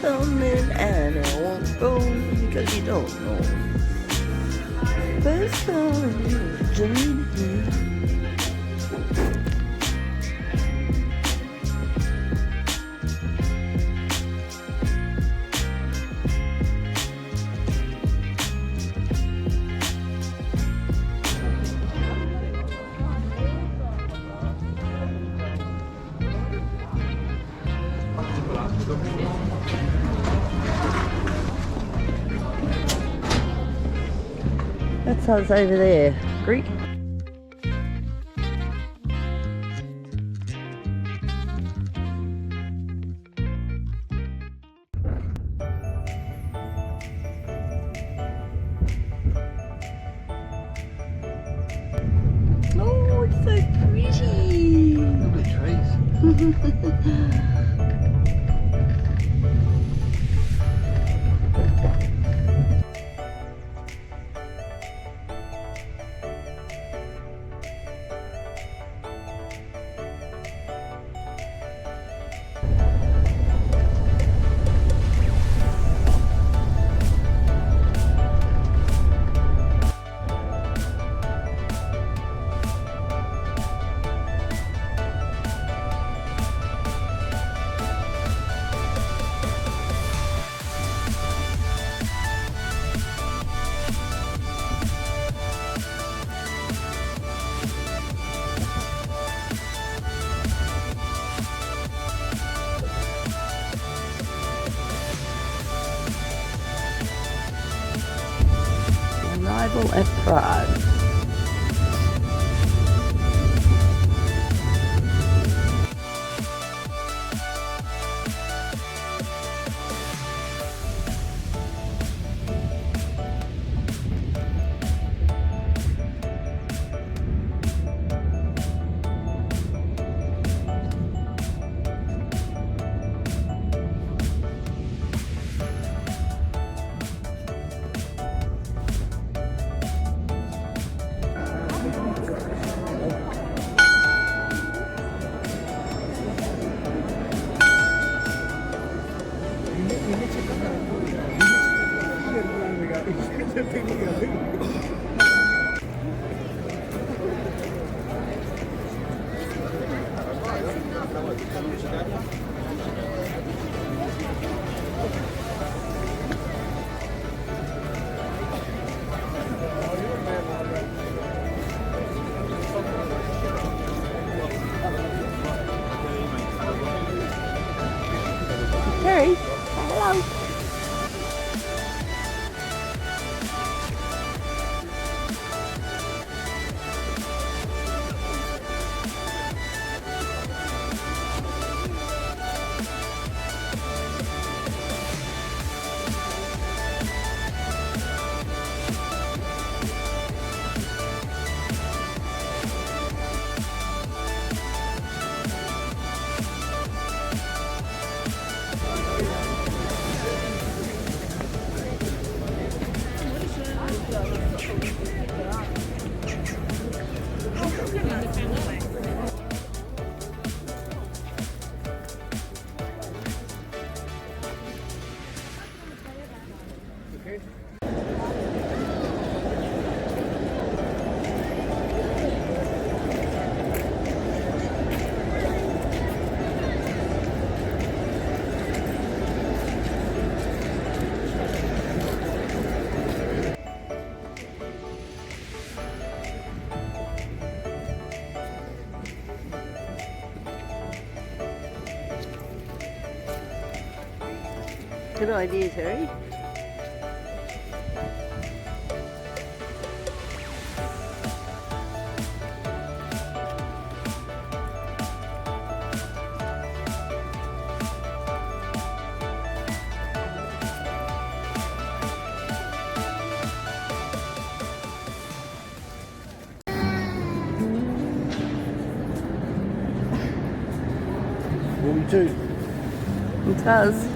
tumbling and it won't go because you don't know. First time you journey. That's us over there, Greek. Oh, it's so pretty. Lovely trees. Arrival at Prague. Terry, hello. Good idea, Terry. Room 2. It does.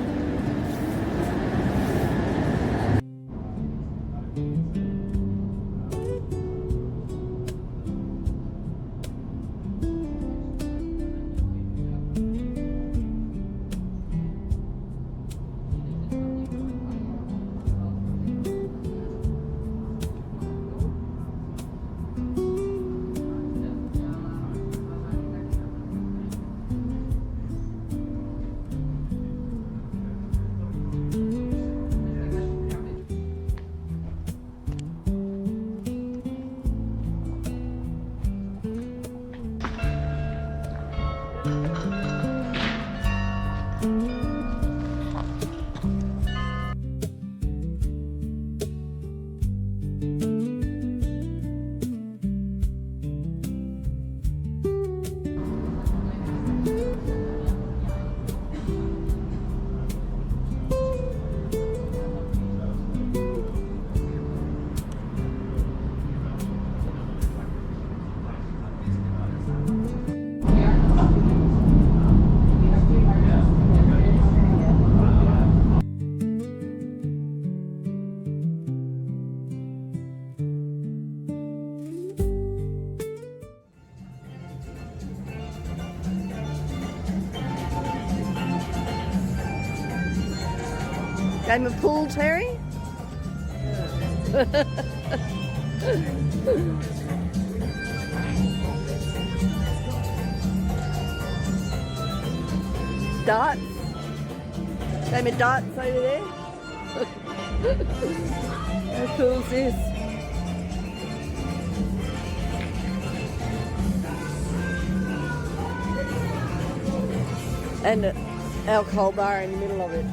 Game of pool, Terry? Darts? Game of darts over there? How cool is this? And an alcohol bar in the middle of it.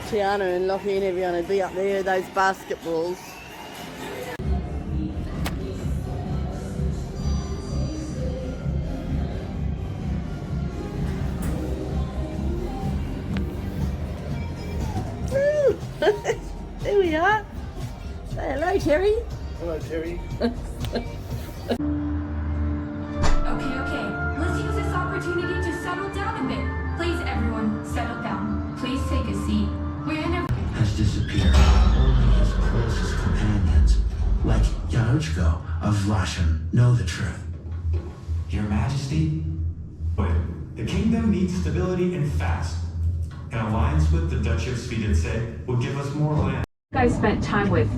Tiana and Lockie and everyone would be up there with those basketballs. There we are. Say hello, Terry. Hello, Terry. Okay. Let's use this opportunity to settle down a bit. Please, everyone, settle down. Please take a seat. We're in a... has disappeared. Only his closest companions, like Yanuchko of Vlashim, know the truth. Your Majesty, the kingdom needs stability and fast. An alliance with the Duchy of Sviditse will give us more land. You guys spent time with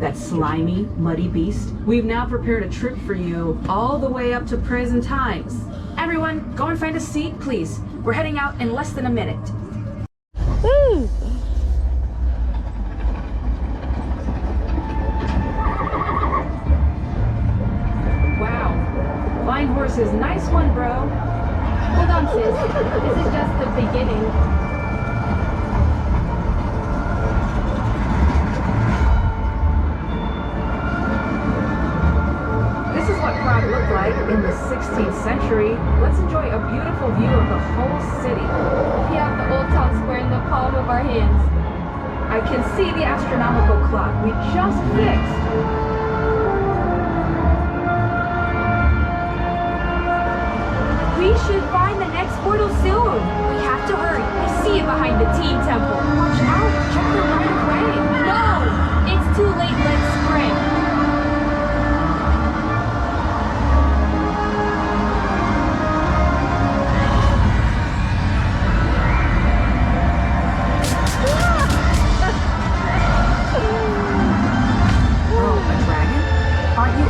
that slimy, muddy beast. We've now prepared a trip for you all the way up to present times. Everyone, go and find a seat, please. We're heading out in less than a minute. Woo! Wow. Flying horses, nice one, bro. Hold on, sis. This is just the beginning. This is what Prague looked like in the 16th century. Let's enjoy a beautiful view of the whole city. We have the old town square in the palm of our hands. I can see the astronomical clock we just fixed. We should find the next portal soon. We have to hurry. I see it behind the teen temple. Watch out, check the right of way. No! It's too late, let's sprint.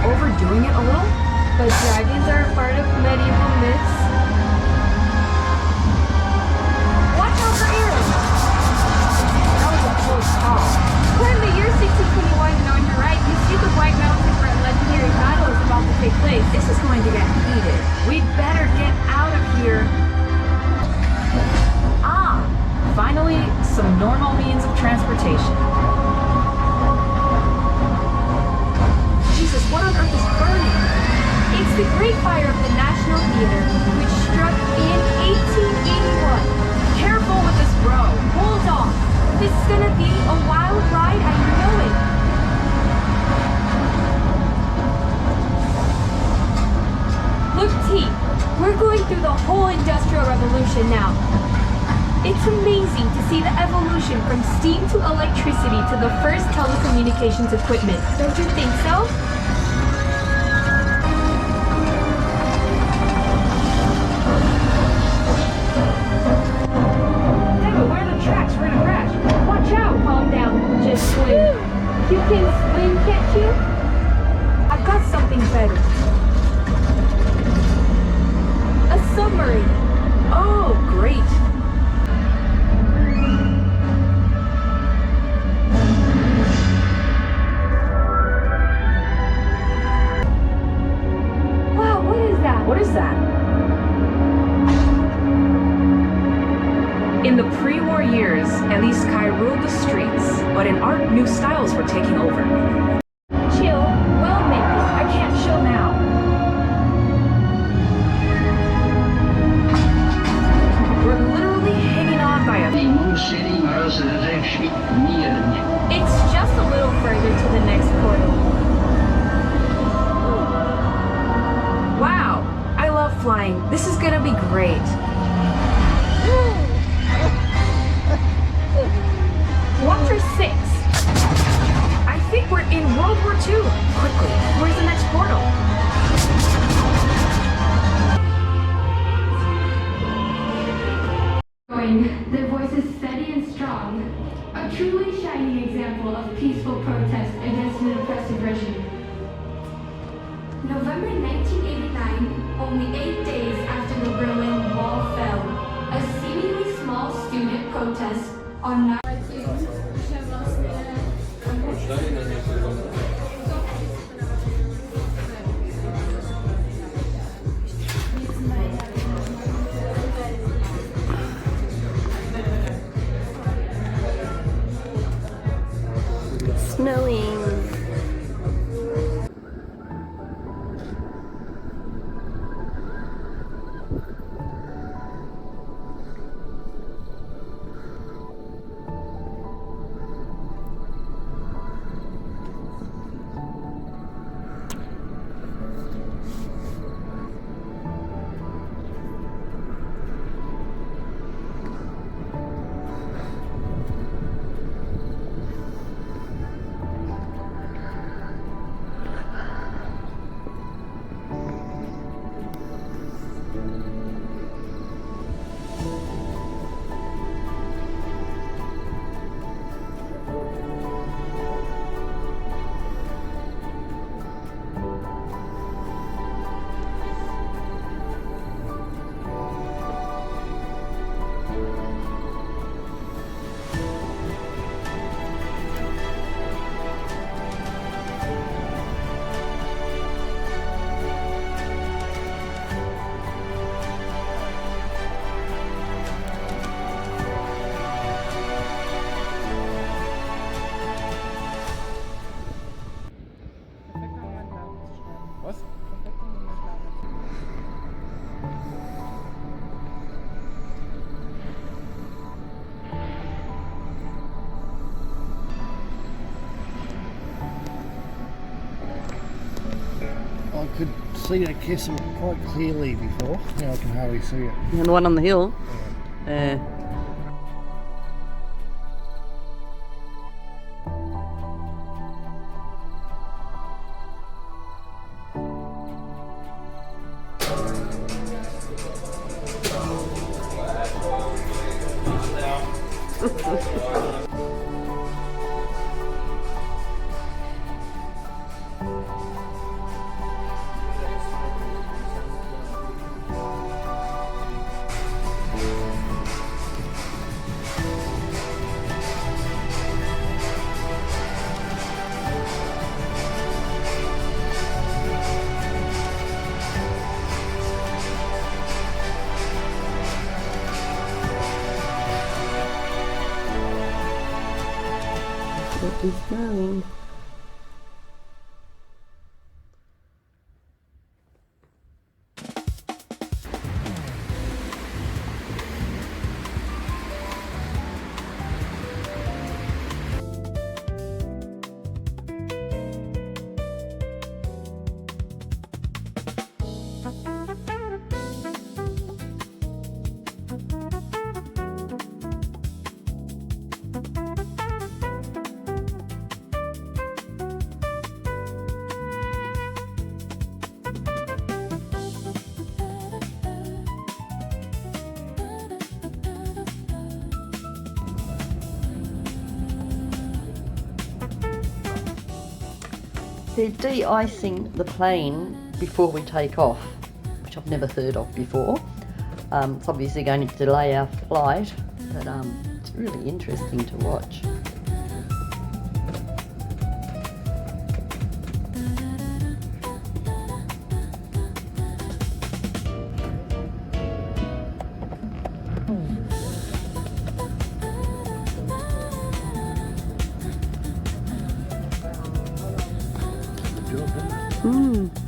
Overdoing it a little? But dragons are a part of medieval myths. Watch out for arrows! That was a close call. We're in the year 1621 and on your right, you see the White Mountain where a legendary battle is about to take place. This is going to get heated. We'd better get out of here. Ah! Finally, some normal means of transportation. Jesus, what on earth is burning? It's the Great Fire of the National Theater, which struck in 1881. Careful with this bro. Hold on. This is gonna be a wild ride, I know it. Look, T, we're going through the whole Industrial Revolution now. It's amazing to see the evolution from steam to electricity to the first telecommunications equipment. Don't you think so? Emma, where are the tracks? We're gonna crash. Watch out! Calm down. Just swim. You can swim, can't you? I've got something better. A submarine. Oh, great. Wow, what is that? What is that? In the pre-war years, Eliskei ruled the streets, but in art, new styles were taking over. Chill, we'll make it. I can't chill now. We're literally hanging on by a... It's just a little further to the next portal. great. Watcher 6. I think we're in World War II. Quickly, where's the next portal? Their voice is steady and strong. A truly shining example of peaceful protest against an oppressive regime. November 1989, only 8 days after the Berlin Wall fell, a seemingly small student protest on snowing. I could see a castle quite clearly before. Now I can hardly see it. And the one on the hill? It is snowing. They're de-icing the plane before we take off, which I've never heard of before. It's obviously going to delay our flight, but it's really interesting to watch. Good job, huh? Mm.